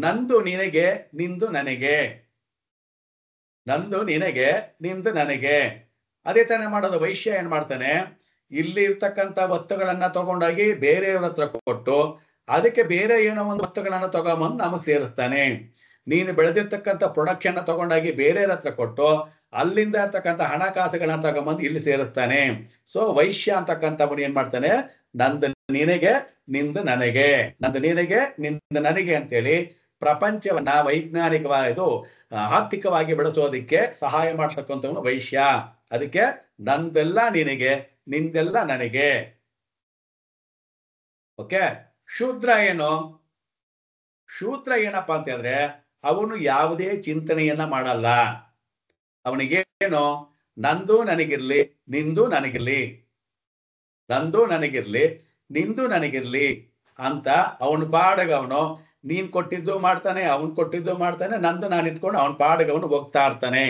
S1: ನಂದು ನಿನಗೆ, ನಿಂದು ನನಗೆ, ನಂದು ನಿನಗೆ, ನಿಂದು ನನಗೆ. ಅದೇ ತಾನೇ ಮಾಡೋದು. ವೈಶ್ಯ ಏನ್ ಮಾಡ್ತಾನೆ, ಇಲ್ಲಿ ಇರ್ತಕ್ಕಂಥ ವಸ್ತುಗಳನ್ನ ತಗೊಂಡೋಗಿ ಬೇರೆಯವ್ರ ಹತ್ರ ಕೊಟ್ಟು ಅದಕ್ಕೆ ಬೇರೆ ಏನೋ ಒಂದು ವಸ್ತುಗಳನ್ನ ತಗೊಂಬಂದು ನಮಗ್ ಸೇರಿಸ್ತಾನೆ. ನೀನು ಬೆಳೆದಿರ್ತಕ್ಕಂಥ ಪ್ರೊಡಕ್ಷನ್ ತಗೊಂಡೋಗಿ ಬೇರೆಯವ್ರ ಹತ್ರ ಕೊಟ್ಟು ಅಲ್ಲಿಂದ ಇರ್ತಕ್ಕಂಥ ಹಣಕಾಸುಗಳನ್ನ ತಗೊಂಬಂದು ಇಲ್ಲಿ ಸೇರಿಸ್ತಾನೆ. ಸೊ ವೈಶ್ಯ ಅಂತಕ್ಕಂಥವನು ಏನ್ ಮಾಡ್ತಾನೆ, ನಂದು ನಿನಗೆ, ನಿಂದು ನನಗೆ, ನಂದು ನಿನಗೆ, ನಿಂದು ನನಗೆ ಅಂತೇಳಿ ಪ್ರಪಂಚವನ್ನ ವೈಜ್ಞಾನಿಕವಾಗಿ, ಆರ್ಥಿಕವಾಗಿ ಬೆಳೆಸೋದಿಕ್ಕೆ ಸಹಾಯ ಮಾಡ್ತಕ್ಕಂಥವನು ವೈಶ್ಯ. ಅದಕ್ಕೆ ನಂದೆಲ್ಲ ನಿನಗೆ, ನಿಂದೆಲ್ಲ ನನಗೆ. ಓಕೆ. ಶೂದ್ರ ಏನಪ್ಪಾ ಅಂತ ಹೇಳಿದ್ರೆ ಅವನು ಯಾವುದೇ ಚಿಂತನೆಯನ್ನ ಮಾಡಲ್ಲ. ಅವನಿಗೇನು, ನಂದು ನನಗಿರ್ಲಿ, ನಿಂದು ನನಗಿರ್ಲಿ, ನಂದು ನನಗಿರ್ಲಿ, ನಿಂದು ನನಗಿರ್ಲಿ ಅಂತ ಅವನು ಪಾಡಗ ಅವನು, ನೀನ್ ಕೊಟ್ಟಿದ್ದು ಮಾಡ್ತಾನೆ, ಅವನ್ ಕೊಟ್ಟಿದ್ದು ಮಾಡ್ತಾನೆ, ನಂದು ನಾನು ಇಟ್ಕೊಂಡು ಅವನ ಪಾಡಗ ಅವನು ಹೋಗ್ತಾ ಇರ್ತಾನೆ.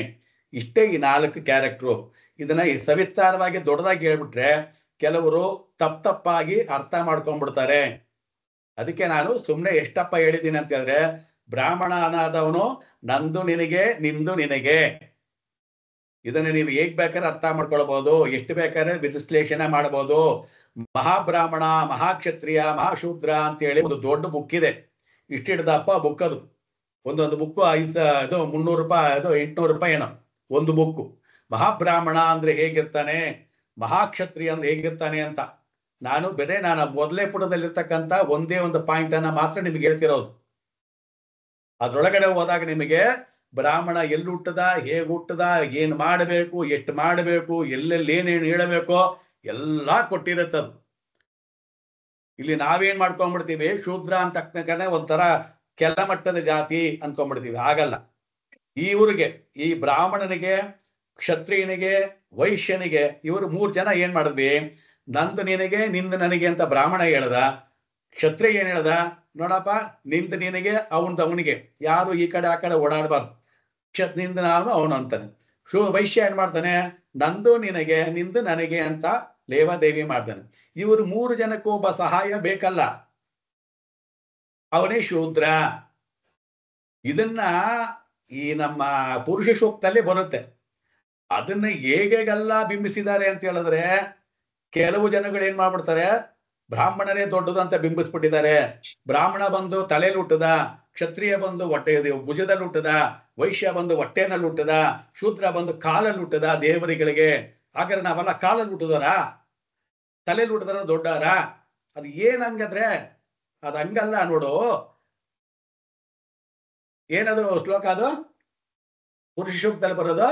S1: ಇಷ್ಟೇ ಈ 4 ಕ್ಯಾರೆಕ್ಟ್ರು. ಇದನ್ನ ಈ ಸವಿಸ್ತಾರವಾಗಿ ದೊಡ್ಡದಾಗಿ ಹೇಳ್ಬಿಟ್ರೆ ಕೆಲವರು ತಪ್ಪಾಗಿ ಅರ್ಥ ಮಾಡ್ಕೊಂಡ್ಬಿಡ್ತಾರೆ. ಅದಕ್ಕೆ ನಾನು ಸುಮ್ಮನೆ ಎಷ್ಟಪ್ಪ ಹೇಳಿದ್ದೀನಿ ಅಂತ ಹೇಳಿದ್ರೆ, ಬ್ರಾಹ್ಮಣ ಅನ್ನೋದವನು ನಂದು ನಿನಗೆ, ನಿಂದು ನಿನಗೆ. ಇದನ್ನ ನೀವು ಹೇಗ್ ಬೇಕಾದ್ರೆ ಅರ್ಥ ಮಾಡ್ಕೊಳ್ಬಹುದು, ಎಷ್ಟು ಬೇಕಾದ್ರೆ ವಿಶ್ಲೇಷಣೆ ಮಾಡಬಹುದು. ಮಹಾಬ್ರಾಹ್ಮಣ, ಮಹಾಕ್ಷತ್ರಿಯ, ಮಹಾಶೂದ್ರ ಅಂತ ಹೇಳಿ ಒಂದು ದೊಡ್ಡ ಬುಕ್ ಇದೆ. ಇಷ್ಟಿಡ್ದಪ್ಪ ಬುಕ್ ಅದು. ಒಂದೊಂದು ಬುಕ್ 300 ರೂಪಾಯಿ, 800 ರೂಪಾಯಿ ಏನೋ ಒಂದು ಬುಕ್. ಮಹಾಬ್ರಾಹ್ಮಣ ಅಂದ್ರೆ ಹೇಗಿರ್ತಾನೆ, ಮಹಾಕ್ಷತ್ರಿಯ ಅಂದ್ರೆ ಹೇಗಿರ್ತಾನೆ ಅಂತ ನಾನು ಮೊದಲೇ ಪುಟದಲ್ಲಿರ್ತಕ್ಕಂಥ ಒಂದೇ ಒಂದು ಪಾಯಿಂಟ್ ಅನ್ನ ಮಾತ್ರ ನಿಮ್ಗೆ ಹೇಳ್ತಿರೋದು. ಅದ್ರೊಳಗಡೆ ಹೋದಾಗ ನಿಮಗೆ ಬ್ರಾಹ್ಮಣ ಎಲ್ಲಿ ಹುಟ್ಟದ, ಹೇಗೆ ಹುಟ್ಟದ, ಏನ್ ಮಾಡಬೇಕು, ಎಷ್ಟು ಮಾಡಬೇಕು, ಎಲ್ಲೆಲ್ಲಿ ಏನೇನು ಹೇಳಬೇಕೋ ಎಲ್ಲಾ ಕೊಟ್ಟಿರುತ್ತದು. ಇಲ್ಲಿ ನಾವೇನ್ ಮಾಡ್ಕೊಂಡ್ಬಿಡ್ತೀವಿ, ಶೂದ್ರ ಅಂತ ತಕ್ಕಂತೆ ಒಂಥರ ಕೆಳಮಟ್ಟದ ಜಾತಿ ಅನ್ಕೊಂಡ್ಬಿಡ್ತೀವಿ. ಆಗಲ್ಲ. ಈ ಬ್ರಾಹ್ಮಣನಿಗೆ, ಕ್ಷತ್ರಿಯನಿಗೆ, ವೈಶ್ಯನಿಗೆ, ಇವರು 3 ಜನ ಏನ್ ಮಾಡಿದ್ವಿ, ನಂದು ನಿನಗೆ, ನಿಂದು ನನಗೆ ಅಂತ ಬ್ರಾಹ್ಮಣ ಹೇಳ್ದ. ಕ್ಷತ್ರಿಯ ಏನ್ ಹೇಳ್ದ, ನೋಡಪ್ಪ, ನಿಂದು ನಿನಗೆ, ಅವನದು ಅವನಿಗೆ, ಯಾರು ಈ ಕಡೆ ಆ ಕಡೆ ಓಡಾಡಬಾರ್ದು. ನಿಂದು ನಾನು ಅವನು ಅಂತಾನೆ. ವೈಶ್ಯ ಏನ್ ಮಾಡ್ತಾನೆ, ನಂದು ನಿನಗೆ, ನಿಂದು ನನಗೆ ಅಂತ ಲೇವಾದೇವಿ ಮಾಡ್ತಾನೆ. ಇವರು 3 ಜನಕ್ಕೂ ಒಬ್ಬ ಸಹಾಯ ಬೇಕಲ್ಲ, ಅವನೇ ಶೂದ್ರ. ಇದನ್ನ ಈ ನಮ್ಮ ಪುರುಷ ಸೂಕ್ತದಲ್ಲಿ ಬರುತ್ತೆ. ಅದನ್ನ ಹೇಗೆಲ್ಲ ಬಿಂಬಿಸಿದ್ದಾರೆ ಅಂತ ಹೇಳಿದ್ರೆ, ಕೆಲವು ಜನಗಳು ಏನ್ ಮಾಡ್ಬಿಡ್ತಾರೆ, ಬ್ರಾಹ್ಮಣರೇ ದೊಡ್ಡದು ಅಂತ ಬಿಂಬಿಸ್ಬಿಟ್ಟಿದ್ದಾರೆ. ಬ್ರಾಹ್ಮಣ ಬಂದು ತಲೆಯಲ್ಲಿ ಹುಟ್ಟದ, ಕ್ಷತ್ರಿಯ ಬಂದು ಹೊಟ್ಟೆ ಭುಜದಲ್ಲಿ ಹುಟ್ಟದ, ವೈಶ್ಯ ಬಂದು ಹೊಟ್ಟೆನಲ್ಲಿ ಹುಟ್ಟದ, ಶೂದ್ರ ಬಂದು ಕಾಲಲ್ಲಿ ಹುಟ್ಟದ ದೇವರುಗಳಿಗೆ. ಹಾಗಾದ್ರೆ ನಾವೆಲ್ಲ ಕಾಲಲ್ಲಿ ಹುಟ್ಟದಾರ, ತಲೆಯಲ್ಲಿ ಹುಟ್ಟದಾರ ದೊಡ್ಡಾರ? ಅದು ಏನ್ ಹಂಗಂದ್ರೆ ಅದು ಹಂಗಲ್ಲ ನೋಡು. ಏನದು ಶ್ಲೋಕ, ಅದು ಪುರುಷ ಸೂಕ್ತದಲ್ಲಿ ಬರೋದು.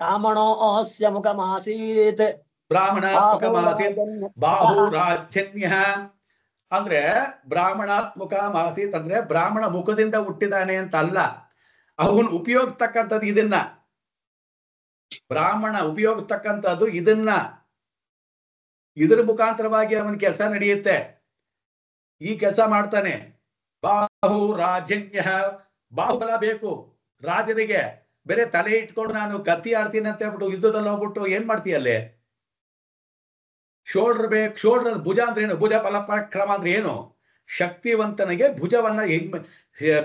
S2: ಬ್ರಾಹ್ಮಣೋಸ್ಯ ಮುಖಮಾಸೀತ್
S1: ಬ್ರಾಹ್ಮಣಾತ್ಮಕಮಾಸೀತ್ ಬಾಹುರಾಜನ್ಯ ಅಂದ್ರೆ ಬ್ರಾಹ್ಮಣಾತ್ಮಕ ಮಾಸೀತ್ ಅಂದ್ರೆ ಬ್ರಾಹ್ಮಣ ಮುಖದಿಂದ ಹುಟ್ಟಿದಾನೆ ಅಂತ ಅಲ್ಲ, ಅವನು ಉಪಯೋಗಿಸ್ತಕ್ಕಂಥದ್ದು ಇದನ್ನ. ಬ್ರಾಹ್ಮಣ ಉಪಯೋಗಿಸ್ತಕ್ಕಂಥದ್ದು ಇದನ್ನ, ಇದರ ಮುಖಾಂತರವಾಗಿ ಅವನ ಕೆಲಸ ನಡೆಯುತ್ತೆ. ಈ ಕೆಲಸ ಮಾಡ್ತಾನೆ. ಬಾಹುರಾಜನ್ಯ, ಬಾಹುಬಲ ಬೇಕು ರಾಜರಿಗೆ. ಬೇರೆ ತಲೆ ಇಟ್ಕೊಂಡು ನಾನು ಕತ್ತಿ ಆಡ್ತೀನಿ ಅಂತ ಹೇಳ್ಬಿಟ್ಟು ಯುದ್ಧದಲ್ಲಿ ಹೋಗ್ಬಿಟ್ಟು ಏನ್ ಮಾಡ್ತೀಯಲ್ಲೇ? ಶೋಲ್ಡರ್ ಬೇಕು. ಶೋಲ್ಡರ್, ಭುಜ ಅಂದ್ರೆ ಏನು? ಭುಜ ಫಲಪರಾಕ್ರಮ ಅಂದ್ರೆ ಏನು? ಶಕ್ತಿವಂತನಿಗೆ ಭುಜವನ್ನ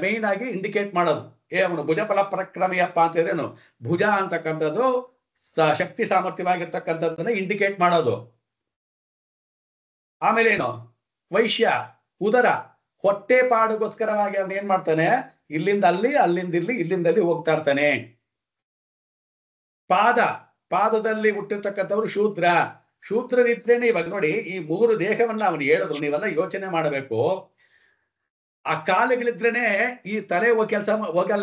S1: ಮೇನ್ ಆಗಿ ಇಂಡಿಕೇಟ್ ಮಾಡೋದು. ಅವನು ಭುಜ ಫಲಪರಾಕ್ರಮಿಯಪ್ಪ ಅಂತ ಇದ್ರೇನು? ಭುಜ ಅಂತಕ್ಕಂಥದ್ದು ಶಕ್ತಿ ಸಾಮರ್ಥ್ಯವಾಗಿರ್ತಕ್ಕಂಥದ್ದನ್ನ ಇಂಡಿಕೇಟ್ ಮಾಡೋದು. ಆಮೇಲೆ ಏನು? ವೈಶ್ಯ ಉದರ, ಹೊಟ್ಟೆ ಪಾಡುಗೋಸ್ಕರವಾಗಿ ಅವನು ಏನ್ ಮಾಡ್ತಾನೆ, ಇಲ್ಲಿಂದ ಅಲ್ಲಿ, ಅಲ್ಲಿಂದ ಇಲ್ಲಿ, ಇಲ್ಲಿಂದ ಅಲ್ಲಿ ಹೋಗ್ತಾ ಇರ್ತಾನೆ. ಪಾದದಲ್ಲಿ ಹುಟ್ಟಿರ್ತಕ್ಕಂಥವ್ರು ಶೂದ್ರ. ಶೂದ್ರರಿದ್ರೇನೆ ಇವಾಗ ನೋಡಿ, ಈ 3 ದೇಹವನ್ನ ಅವನು ಹೇಳಿದ್ರು, ನೀವೆಲ್ಲ ಯೋಚನೆ ಮಾಡಬೇಕು. ಆ ಕಾಲುಗಳಿದ್ರೇನೆ ಈ ತಲೆ ಕೆಲಸ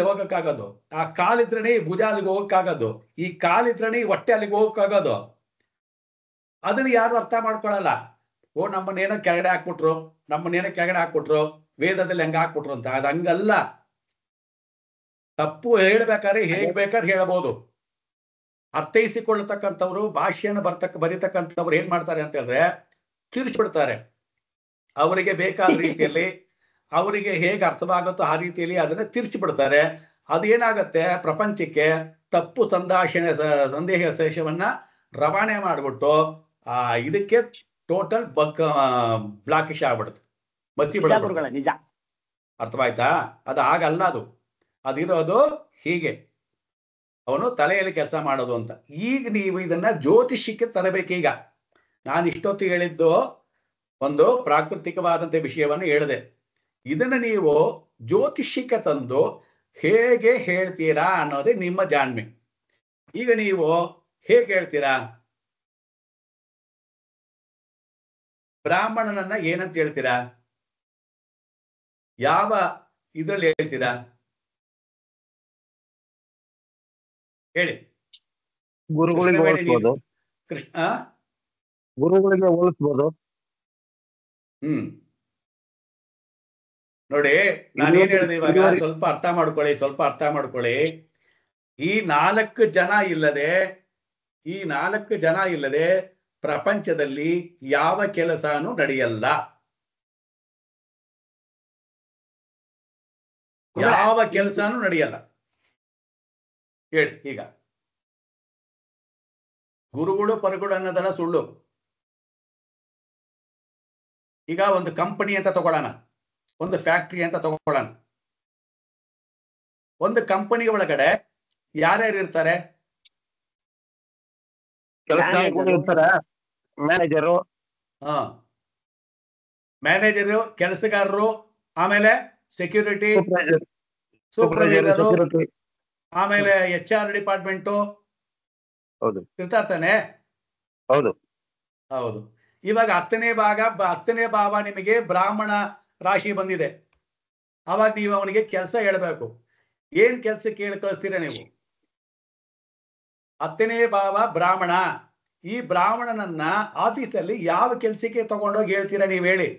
S1: ಹೋಗಕ್ಕಾಗೋದು. ಆ ಕಾಲಿದ್ರೇನೆ ಈ ಭುಜ ಅಲ್ಲಿಗೆ ಹೋಗಕ್ಕಾಗೋದು. ಈ ಕಾಲಿದ್ರೇನೆ ಈ ಹೊಟ್ಟೆ ಅಲ್ಲಿಗೆ ಹೋಗಕ್ಕಾಗೋದು. ಅದನ್ನ ಯಾರು ಅರ್ಥ ಮಾಡ್ಕೊಳಲ್ಲ. ಓ, ನಮ್ಮನ್ನೇನೋ ಕೆಳಗಡೆ ಹಾಕ್ಬಿಟ್ರು, ವೇದದಲ್ಲಿ ಹೆಂಗ ಹಾಕ್ಬಿಟ್ರು ಅಂತ. ಅದು ಹಂಗಲ್ಲ. ತಪ್ಪು ಹೇಳ್ಬೇಕಾದ್ರೆ ಹೇಗ್ ಬೇಕಾದ್ರೆ ಹೇಳಬಹುದು. ಅರ್ಥೈಸಿಕೊಳ್ಳತಕ್ಕಂಥವ್ರು, ಭಾಷೆಯನ್ನು ಬರೀತಕ್ಕಂಥವ್ರು ಏನ್ ಮಾಡ್ತಾರೆ ಅಂತ ಹೇಳಿದ್ರೆ, ಕಿರಿಸ್ಬಿಡ್ತಾರೆ. ಅವರಿಗೆ ಬೇಕಾದ ರೀತಿಯಲ್ಲಿ, ಅವರಿಗೆ ಹೇಗೆ ಅರ್ಥವಾಗುತ್ತೋ ಆ ರೀತಿಯಲ್ಲಿ ಅದನ್ನ ತಿರ್ಚಿಬಿಡ್ತಾರೆ. ಅದೇನಾಗತ್ತೆ, ಪ್ರಪಂಚಕ್ಕೆ ತಪ್ಪು ಸಂದೇಹ ಶೇಷವನ್ನ ರವಾನೆ ಮಾಡ್ಬಿಟ್ಟು ಇದಕ್ಕೆ ಟೋಟಲ್ ಬ್ಲಾಕಿಶ್ ಆಗ್ಬಿಡುತ್ತೆ, ಮಸಿ ಬಿಡ.
S2: ನಿಜ.
S1: ಅರ್ಥವಾಯ್ತಾ? ಅದು ಆಗಲ್ಲ. ಅದಿರೋದು ಹೀಗೆ, ಅವನು ತಲೆಯಲ್ಲಿ ಕೆಲಸ ಮಾಡೋದು ಅಂತ. ಈಗ ನೀವು ಇದನ್ನ ಜ್ಯೋತಿಷ್ಯಕ್ಕೆ ತರಬೇಕೀಗ. ನಾನು ಇಷ್ಟೊತ್ತು ಹೇಳಿದ್ದು ಒಂದು ಪ್ರಾಕೃತಿಕವಾದಂಥ ವಿಷಯವನ್ನು ಹೇಳಿದೆ. ಇದನ್ನ ನೀವು ಜ್ಯೋತಿಷ್ಯಕ್ಕೆ ತಂದು ಹೇಗೆ ಹೇಳ್ತೀರಾ ಅನ್ನೋದೇ ನಿಮ್ಮ ಜಾಣ್ಮೆ. ಈಗ ನೀವು ಹೇಗೆ ಹೇಳ್ತೀರಾ? ಬ್ರಾಹ್ಮಣನನ್ನ ಏನಂತ ಹೇಳ್ತೀರಾ? ಯಾವ ಇದ್ರಲ್ಲಿ ಹೇಳ್ತೀರಾ ಹೇಳಿ?
S3: ಗುರುಗಳಿಗೆ ಹೋಲಿಸ್ಬೋದು. ಗುರುಗಳಿಗೆ ಹೋಲಿಸ್ಬೋದು.
S1: ನೋಡಿ, ನಾನೇನ್ ಹೇಳಿದೆ ಇವಾಗ, ಸ್ವಲ್ಪ ಅರ್ಥ ಮಾಡ್ಕೊಳ್ಳಿ. ಈ 4 ಜನ ಇಲ್ಲದೆ ಪ್ರಪಂಚದಲ್ಲಿ ಯಾವ ಕೆಲಸನೂ ನಡೆಯಲ್ಲ. ಯಾವ ಕೆಲಸನೂ ನಡೆಯಲ್ಲ. ಹೇಳಿ ಈಗ. ಗುರುಗಳು ಪರಗಳು ಅನ್ನೋದನ್ನ ಸುಳ್ಳು. ಈಗ ಒಂದು ಕಂಪನಿ ಅಂತ ತಗೊಳ್ಳೋಣ, ಒಂದು ಫ್ಯಾಕ್ಟ್ರಿ ಅಂತ ತಗೊಳ್ಳೋಣ. ಒಂದು ಕಂಪನಿ ಒಳಗಡೆ ಯಾರ್ಯಾರು ಇರ್ತಾರೆ? ಮ್ಯಾನೇಜರು, ಕೆಲಸಗಾರರು, ಆಮೇಲೆ ಸೆಕ್ಯೂರಿಟಿ, ಸೂಪರ್ವೈಸರು, ಆಮೇಲೆ HR ಡಿಪಾರ್ಟ್ಮೆಂಟು ಇರ್ತಾನೆ. ಹೌದು. ಇವಾಗ 10ನೇ ಭಾವ ನಿಮಗೆ ಬ್ರಾಹ್ಮಣ ರಾಶಿ ಬಂದಿದೆ. ಅವಾಗ ನೀವು ಅವನಿಗೆ ಕೆಲಸ ಹೇಳ್ಬೇಕು. ಏನ್ ಕೆಲ್ಸಕ್ಕೆ ಹೇಳಿ ಕಳಿಸ್ತೀರ ನೀವು? 10ನೇ ಭಾವ ಬ್ರಾಹ್ಮಣ. ಈ ಬ್ರಾಹ್ಮಣನನ್ನ ಆಫೀಸಲ್ಲಿ ಯಾವ ಕೆಲ್ಸಕ್ಕೆ ತಗೊಂಡೋಗಿ ಹೇಳ್ತೀರಾ ನೀವು ಹೇಳಿ?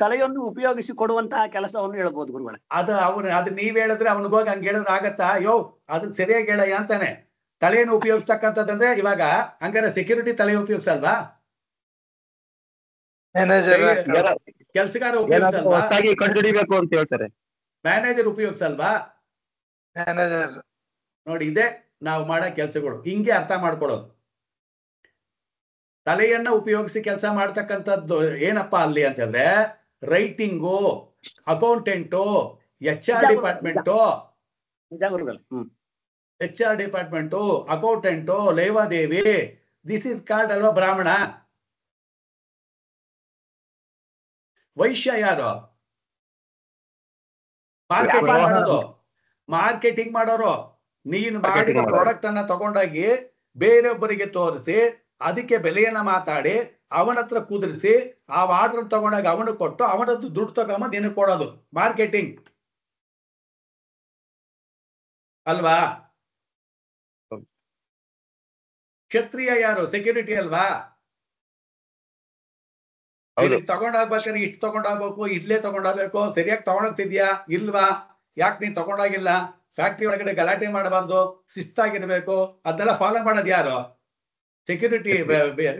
S2: ತಲೆಯನ್ನು ಉಪಯೋಗಿಸಿ ಕೊಡುವಂತಹ ಕೆಲಸವನ್ನು ಹೇಳ್ಬೋದು ಗುರುಗಳೇ.
S1: ಅದು ನೀವ್ ಹೇಳಿದ್ರೆ ಅವನಿಗೋಗಿ ಹಂಗ ಹೇಳಿದ್ರೆ ಆಗತ್ತಾ? ಅದನ್ನ ಸರಿಯಾಗಿ ಹೇಳಯ್ಯ ಅಂತಾನೆ. ತಲೆಯನ್ನು ಉಪಯೋಗಿಸ್ತಕ್ಕಂಥದ್ದಂದ್ರೆ ಇವಾಗ ಹಂಗಾರೆ ಸೆಕ್ಯೂರಿಟಿ ತಲೆ ಉಪಯೋಗಿಸಲ್ವಾ?
S3: ಮ್ಯಾನೇಜರ್
S1: ಕೆಲ್ಸಗಾರ
S3: ಏನಾದ್ರು
S1: ಉಪಯೋಗಿಸಲ್ವಾ?
S3: ಹೊಸದಾಗಿ ಕಂಡುಹಿಡಿಬೇಕು ಅಂತ ಹೇಳ್ತಾರೆ.
S1: ಮ್ಯಾನೇಜರ್ ಉಪಯೋಗಿಸಲ್ವಾ?
S3: ಮ್ಯಾನೇಜರ್
S1: ನೋಡಿ, ಇದೆ ನಾವು ಮಾಡೋ ಕೆಲಸಗಳು. ಹಿಂಗೆ ಅರ್ಥ ಮಾಡ್ಕೊಳ್ಳೋದು. ತಲೆಯನ್ನ ಉಪಯೋಗಿಸಿ ಕೆಲಸ ಮಾಡ್ತಕ್ಕಂಥದ್ದು ಏನಪ್ಪಾ ಅಲ್ಲಿ ಅಂತಂದ್ರೆ, ರೈಟಿಂಗು, ಅಕೌಂಟೆಂಟು, HR ಡಿಪಾರ್ಟ್ಮೆಂಟು,
S2: ನಿಜ ಗುರುಗಳೇ.
S1: HR ಡಿಪಾರ್ಟ್ಮೆಂಟು, ಅಕೌಂಟೆಂಟು, ಲೇವಾದೇವಿ, ದಿಸ್ ಇಸ್ ಕಾರ್ಡ್ ಅಲ್ವಾ ಬ್ರಾಹ್ಮಣ. ವೈಶ್ಯ ಯಾರು? ಮಾರ್ಕೆಟಿಂಗ್ ಮಾಡೋದು, ಮಾರ್ಕೆಟಿಂಗ್ ಮಾಡೋರು. ನೀನು ಮಾಡಿದ ಪ್ರಾಡಕ್ಟ್ ಅನ್ನ ತಗೊಂಡೋಗಿ ಬೇರೊಬ್ಬರಿಗೆ ತೋರಿಸಿ ಅದಕ್ಕೆ ಬೆಲೆಯನ್ನ ಮಾತಾಡಿ ಅವನ ಹತ್ರ ಕುದುರಿಸಿ ಆ ಆರ್ಡರ್ ತಗೊಂಡಾಗ ಅವನು ಕೊಟ್ಟು ಅವನದ್ದು ದುಡ್ಡು ತಗೊಂಬ ನಿನಗೆ ಕೊಡೋದು ಮಾರ್ಕೆಟಿಂಗ್ ಅಲ್ವಾ? ಕ್ಷತ್ರಿಯ ಯಾರು? ಸೆಕ್ಯೂರಿಟಿ ಅಲ್ವಾ? ತಗೊಂಡೋಗ್ಬೇಕಾದ್ರೆ ಇಷ್ಟು ತಗೊಂಡೋಗ್ಬೇಕು, ಇಡ್ಲೇ ತಗೊಂಡೋಗ್ಬೇಕು, ಸರಿಯಾಗಿ ತಗೊಂಡೋಗ್ತಿದ್ಯಾ ಇಲ್ವಾ, ಯಾಕೆ ನೀನ್ ತಗೊಂಡೋಗಿಲ್ಲ, ಫ್ಯಾಕ್ಟ್ರಿ ಒಳಗಡೆ ಗಲಾಟೆ ಮಾಡಬಾರ್ದು, ಶಿಸ್ತಾಗಿರ್ಬೇಕು, ಅದನ್ನೆಲ್ಲ ಫಾಲೋ ಮಾಡೋದು ಯಾರು? ಸೆಕ್ಯೂರಿಟಿ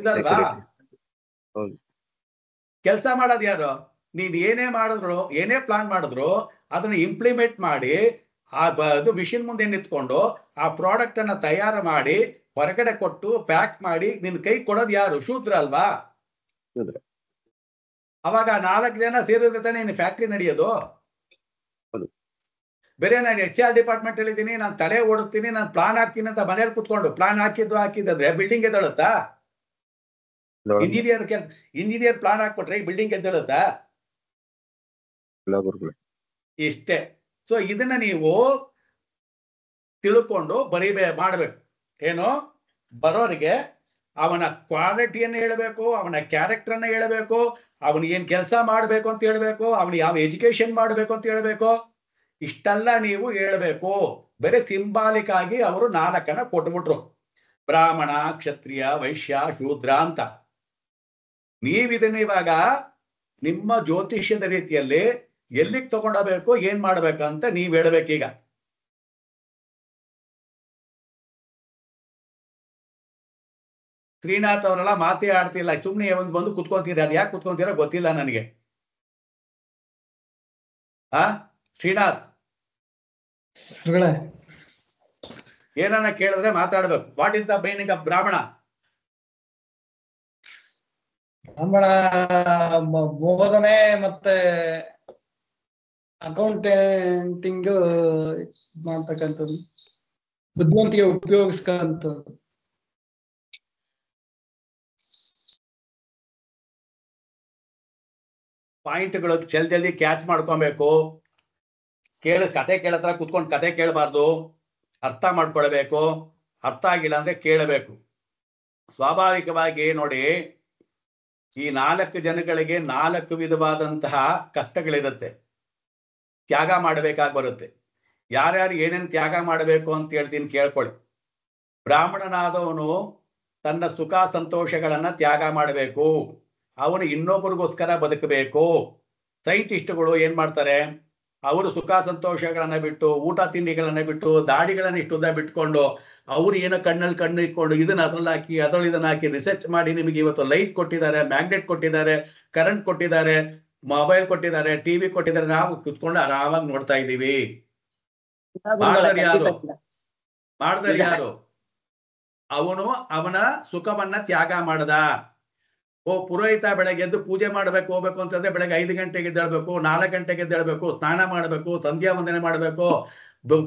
S1: ಇದಲ್ವಾ? ಕೆಲಸ ಮಾಡೋದು ಯಾರು? ನೀನ್ ಏನೇ ಮಾಡಿದ್ರು, ಏನೇ ಪ್ಲಾನ್ ಮಾಡಿದ್ರು ಅದನ್ನ ಇಂಪ್ಲಿಮೆಂಟ್ ಮಾಡಿ ಅದು ಮಿಷಿನ್ ಮುಂದೆ ನಿಂತ್ಕೊಂಡು ಆ ಪ್ರಾಡಕ್ಟ್ ಅನ್ನ ತಯಾರು ಮಾಡಿ ಹೊರಗಡೆ ಕೊಟ್ಟು ಪ್ಯಾಕ್ ಮಾಡಿ ನಿನ್ ಕೈ ಕೊಡೋದು ಯಾರು? ಶೂದ್ರ ಅಲ್ವಾ? ಅವಾಗ 4 ಜನ ಸೇರಿದ್ರೆ ತಾನೇ ನೀನು ಫ್ಯಾಕ್ಟ್ರಿ ನಡೆಯೋದು. ಬೇರೆ ನಾನು HR ಡಿಪಾರ್ಟ್ಮೆಂಟ್ ಹೇಳಿದ್ದೀನಿ, ನಾನು ತಲೆ ಓಡುತ್ತೀನಿ, ನಾನು ಪ್ಲಾನ್ ಹಾಕ್ತೀನಿ ಅಂತ ಮನೇಲಿ ಕುತ್ಕೊಂಡು ಪ್ಲಾನ್ ಹಾಕಿದ್ರೆ ಬಿಲ್ಡಿಂಗ್ ಎದ್ದೇಳುತ್ತಾ? ಇಂಜಿನಿಯರ್ ಪ್ಲಾನ್ ಹಾಕ್ಬಿಟ್ರೆ ಬಿಲ್ಡಿಂಗ್ ಎದ್ದೇಳುತ್ತಾ? ಇಷ್ಟೇ. ಸೊ ಇದನ್ನ ನೀವು ತಿಳ್ಕೊಂಡು ಮಾಡ್ಬೇಕು. ಏನು? ಬರೋರಿಗೆ ಅವನ ಕ್ವಾಲಿಟಿಯನ್ನು ಹೇಳಬೇಕು, ಅವನ ಕ್ಯಾರೆಕ್ಟರ್ನ ಹೇಳಬೇಕು, ಅವನು ಏನ್ ಕೆಲಸ ಮಾಡಬೇಕು ಅಂತ ಹೇಳ್ಬೇಕು, ಅವನು ಯಾವ ಎಜುಕೇಶನ್ ಮಾಡಬೇಕು ಅಂತ ಹೇಳ್ಬೇಕು. ಇಷ್ಟೆಲ್ಲ ನೀವು ಹೇಳಬೇಕು. ಬೇರೆ ಸಿಂಬಾಲಿಕ್ ಆಗಿ ಅವರು 4 ಕೊಟ್ಬಿಟ್ರು, ಬ್ರಾಹ್ಮಣ, ಕ್ಷತ್ರಿಯ, ವೈಶ್ಯ, ಶೂದ್ರ ಅಂತ. ನೀವಿದನ್ನ ಇವಾಗ ನಿಮ್ಮ ಜ್ಯೋತಿಷ್ಯದ ರೀತಿಯಲ್ಲಿ ಎಲ್ಲಿಗೆ ತಗೊಂಡೋಗ್ಬೇಕು, ಏನ್ ಮಾಡ್ಬೇಕಂತ ನೀವ್ ಹೇಳ್ಬೇಕೀಗ. ಶ್ರೀನಾಥ್ ಅವರೆಲ್ಲ ಮಾತೇ ಆಡ್ತಿಲ್ಲ, ಸುಮ್ನೆ ಬಂದು ಕುತ್ಕೊಂತೀರ. ಅದ್ ಯಾಕೆ ಕುತ್ಕೊಂತೀರ ಗೊತ್ತಿಲ್ಲ ನನಗೆ. ಶ್ರೀನಾಥ್ ಏನನ್ನ ಕೇಳಿದ್ರೆ ಮಾತಾಡ್ಬೇಕು. What is the meaning of ಬ್ರಾಹ್ಮಣ?
S4: ಬ್ರಾಹ್ಮಣ ಬೋಧನೆ ಮತ್ತೆ ಅಕೌಂಟೆಂಟಿಂಗ್ ಮಾಡ್ತಕ್ಕಂಥದ್ದು, ಬುದ್ಧಿವಂತಿಗೆ ಉಪಯೋಗಿಸ್ಕಂಥದ್ದು.
S1: ಪಾಯಿಂಟ್ಗಳು ಜಲ್ದಿ ಕ್ಯಾಚ್ ಮಾಡ್ಕೊಬೇಕು. ಕತೆ ಕೇಳತ್ರ ಕುತ್ಕೊಂಡು ಕತೆ ಕೇಳಬಾರ್ದು, ಅರ್ಥ ಮಾಡ್ಕೊಳ್ಬೇಕು. ಅರ್ಥ ಆಗಿಲ್ಲ ಅಂದ್ರೆ ಕೇಳಬೇಕು. ಸ್ವಾಭಾವಿಕವಾಗಿ ನೋಡಿ, ಈ 4 ಜನಗಳಿಗೆ 4 ವಿಧವಾದಂತಹ ಕಷ್ಟಗಳಿರುತ್ತೆ, ತ್ಯಾಗ ಮಾಡಬೇಕಾಗಿ ಬರುತ್ತೆ. ಯಾರ್ಯಾರು ಏನೇನು ತ್ಯಾಗ ಮಾಡಬೇಕು ಅಂತ ಹೇಳ್ತೀನಿ, ಕೇಳ್ಕೊಳ್ಳಿ. ಬ್ರಾಹ್ಮಣನಾದವನು ತನ್ನ ಸುಖ ಸಂತೋಷಗಳನ್ನ ತ್ಯಾಗ ಮಾಡಬೇಕು. ಅವನು ಇನ್ನೊಬ್ಬರಿಗೋಸ್ಕರ ಬದುಕಬೇಕು. ಸೈಂಟಿಸ್ಟ್ಗಳು ಏನ್ ಮಾಡ್ತಾರೆ, ಅವರು ಸುಖ ಸಂತೋಷಗಳನ್ನ ಬಿಟ್ಟು, ಊಟ ತಿಂಡಿಗಳನ್ನ ಬಿಟ್ಟು, ದಾಡಿಗಳನ್ನ ಇಷ್ಟುದ್ದ ಬಿಟ್ಕೊಂಡು, ಅವ್ರು ಏನೋ ಕಣ್ಣಲ್ಲಿ ಕಣ್ಣು ಇಟ್ಕೊಂಡು ಇದನ್ನ ಅದ್ರಲ್ಲಿ ಹಾಕಿ ಅದ್ರಲ್ಲಿ ಇದನ್ನ ಹಾಕಿ ರಿಸರ್ಚ್ ಮಾಡಿ ನಿಮಗೆ ಇವತ್ತು ಲೈಟ್ ಕೊಟ್ಟಿದ್ದಾರೆ, ಮ್ಯಾಗ್ನೆಟ್ ಕೊಟ್ಟಿದ್ದಾರೆ, ಕರೆಂಟ್ ಕೊಟ್ಟಿದ್ದಾರೆ, ಮೊಬೈಲ್ ಕೊಟ್ಟಿದ್ದಾರೆ, ಟಿವಿ ಕೊಟ್ಟಿದ್ದಾರೆ. ನಾವು ಕುತ್ಕೊಂಡು ಆರಾಮಾಗಿ ನೋಡ್ತಾ ಇದ್ದೀವಿ. ಮಾಡಿದ್ರೆ ಯಾರು? ಅವನ ಸುಖವನ್ನ ತ್ಯಾಗ ಮಾಡದ. ಪುರೋಹಿತ ಬೆಳಗ್ಗೆ ಎದ್ದು ಪೂಜೆ ಮಾಡ್ಬೇಕು ಹೋಗ್ಬೇಕು ಅಂತಂದ್ರೆ ಬೆಳಗ್ಗೆ 5 ಗಂಟೆಗೆ ಎದ್ದೇಳ್ಬೇಕು, 4 ಗಂಟೆಗೆ ಎದ್ದೇಳ್ಬೇಕು, ಸ್ನಾನ ಮಾಡ್ಬೇಕು, ಸಂಧ್ಯಾ ವಂದನೆ ಮಾಡ್ಬೇಕು,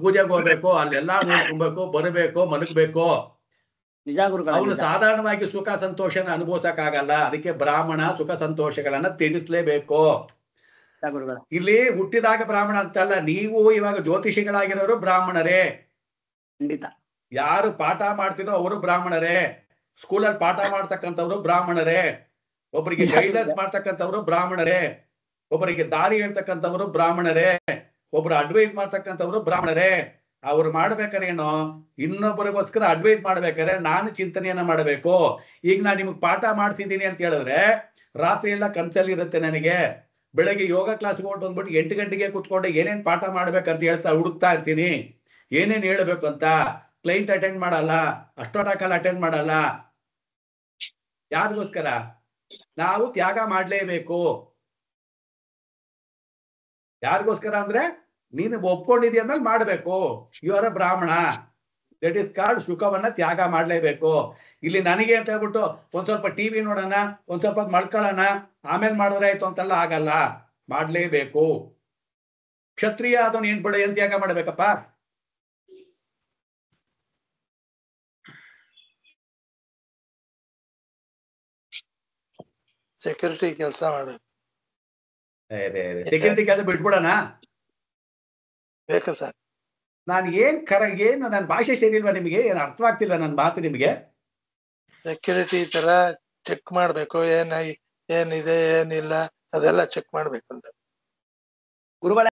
S1: ಪೂಜೆಗೆ ಹೋಗ್ಬೇಕು, ಅಲ್ಲೆಲ್ಲಾ ನೋಡ್ಕೊಬೇಕು, ಬರಬೇಕು, ಮಲಗಬೇಕು. ಅವನು ಸಾಧಾರಣವಾಗಿ ಸುಖ ಸಂತೋಷನ ಅನುಭವಿಸಕ್ಕಾಗಲ್ಲ. ಅದಕ್ಕೆ ಬ್ರಾಹ್ಮಣ ಸುಖ ಸಂತೋಷಗಳನ್ನ ತ್ಯಜಿಸ್ಲೇಬೇಕು. ಇಲ್ಲಿ ಹುಟ್ಟಿದಾಗ ಬ್ರಾಹ್ಮಣ ಅಂತಲ್ಲ, ನೀವು ಇವಾಗ ಜ್ಯೋತಿಷಿಗಳಾಗಿರೋರು ಬ್ರಾಹ್ಮಣರೇ. ಯಾರು ಪಾಠ ಮಾಡ್ತಿರೋ ಅವರು ಬ್ರಾಹ್ಮಣರೇ. ಸ್ಕೂಲಲ್ಲಿ ಪಾಠ ಮಾಡ್ತಕ್ಕಂಥವ್ರು ಬ್ರಾಹ್ಮಣರೇ. ಒಬ್ಬರಿಗೆ ಗೈಡೆನ್ಸ್ ಮಾಡ್ತಕ್ಕಂಥವ್ರು ಬ್ರಾಹ್ಮಣರೇ. ಒಬ್ಬರಿಗೆ ದಾರಿ ಹೇಳ್ತಕ್ಕಂಥವ್ರು ಬ್ರಾಹ್ಮಣರೇ. ಒಬ್ರು ಅಡ್ವೈಸ್ ಮಾಡ್ತಕ್ಕಂಥವ್ರು ಬ್ರಾಹ್ಮಣರೇ. ಅವ್ರು ಮಾಡ್ಬೇಕಾರೇನೋ ಇನ್ನೊಬ್ಬರಿಗೋಸ್ಕರ ಅಡ್ವೈಸ್ ಮಾಡ್ಬೇಕಾದ್ರೆ ನಾನು ಚಿಂತನೆಯನ್ನ ಮಾಡಬೇಕು. ಈಗ ನಾನು ನಿಮ್ಗೆ ಪಾಠ ಮಾಡ್ತಿದ್ದೀನಿ ಅಂತ ಹೇಳಿದ್ರೆ ರಾತ್ರಿ ಎಲ್ಲ ಕನ್ಸಲ್ಲಿ ಇರುತ್ತೆ ನನಗೆ. ಬೆಳಗ್ಗೆ ಯೋಗ ಕ್ಲಾಸ್ಗೆ ಹೊರಟು 8 ಗಂಟೆಗೆ ಕೂತ್ಕೊಂಡು ಏನೇನ್ ಪಾಠ ಮಾಡ್ಬೇಕಂತ ಹುಡುಕ್ತಾ ಇರ್ತೀನಿ, ಏನೇನ್ ಹೇಳ್ಬೇಕು ಅಂತ. ಕ್ಲೈಂಟ್ ಅಟೆಂಡ್ ಮಾಡಲ್ಲ, ಅಷ್ಟೊಂದು ಕಾಲ ಅಟೆಂಡ್ ಮಾಡಲ್ಲ. ಯಾರಿಗೋಸ್ಕರ? ನಾವು ತ್ಯಾಗ ಮಾಡ್ಲೇಬೇಕು. ಯಾರಿಗೋಸ್ಕರ ಅಂದ್ರೆ ನೀನು ಒಪ್ಕೊಂಡಿದ್ಯ ಅಂದ್ಮೇಲೆ ಮಾಡ್ಬೇಕು. ಯು ಆರ್ ಅ ಬ್ರಾಹ್ಮಣ, ದಟ್ ಇಸ್ ಕಾಲ್ಡ್ ಸುಖವನ್ನ ತ್ಯಾಗ ಮಾಡ್ಲೇಬೇಕು. ಇಲ್ಲಿ ನನಗೆ ಅಂತ ಹೇಳ್ಬಿಟ್ಟು ಒಂದ್ ಸ್ವಲ್ಪ ಟಿವಿ ನೋಡೋಣ, ಒಂದ್ ಸ್ವಲ್ಪ ಮಳ್ಕೊಳ್ಳೋಣ, ಆಮೇಲೆ ಮಾಡಿದ್ರೆ ಆಯ್ತು ಅಂತೆಲ್ಲ ಆಗಲ್ಲ, ಮಾಡ್ಲೇಬೇಕು. ಕ್ಷತ್ರಿಯ ಅದನ್ನ ಏನ್ ತ್ಯಾಗ ಮಾಡ್ಬೇಕಪ್ಪ?
S3: ಸೆಕ್ಯೂರಿಟಿ ಕೆಲಸ ಮಾಡ್ಬೇಕು.
S1: ಸೆಕ್ಯೂರಿಟಿ ಕೆಲಸ ಬಿಟ್ಬಿಡೋಣ.
S3: ಬೇಕು ಸರ್.
S1: ನಾನು ಏನು ನನ್ನ ಭಾಷೆ ಸರಿ ಇಲ್ವಾ ನಿಮಗೆ? ಏನು ಅರ್ಥವಾಗ್ತಿಲ್ವಾ ನನ್ನ ಮಾತು ನಿಮಗೆ?
S3: ಸೆಕ್ಯೂರಿಟಿ ತರ ಚೆಕ್ ಮಾಡ್ಬೇಕು, ಏನಿದೆ ಏನಿಲ್ಲ ಅದೆಲ್ಲ ಚೆಕ್ ಮಾಡ್ಬೇಕು ಅಂತ.
S2: ಗುರುಗಳೇ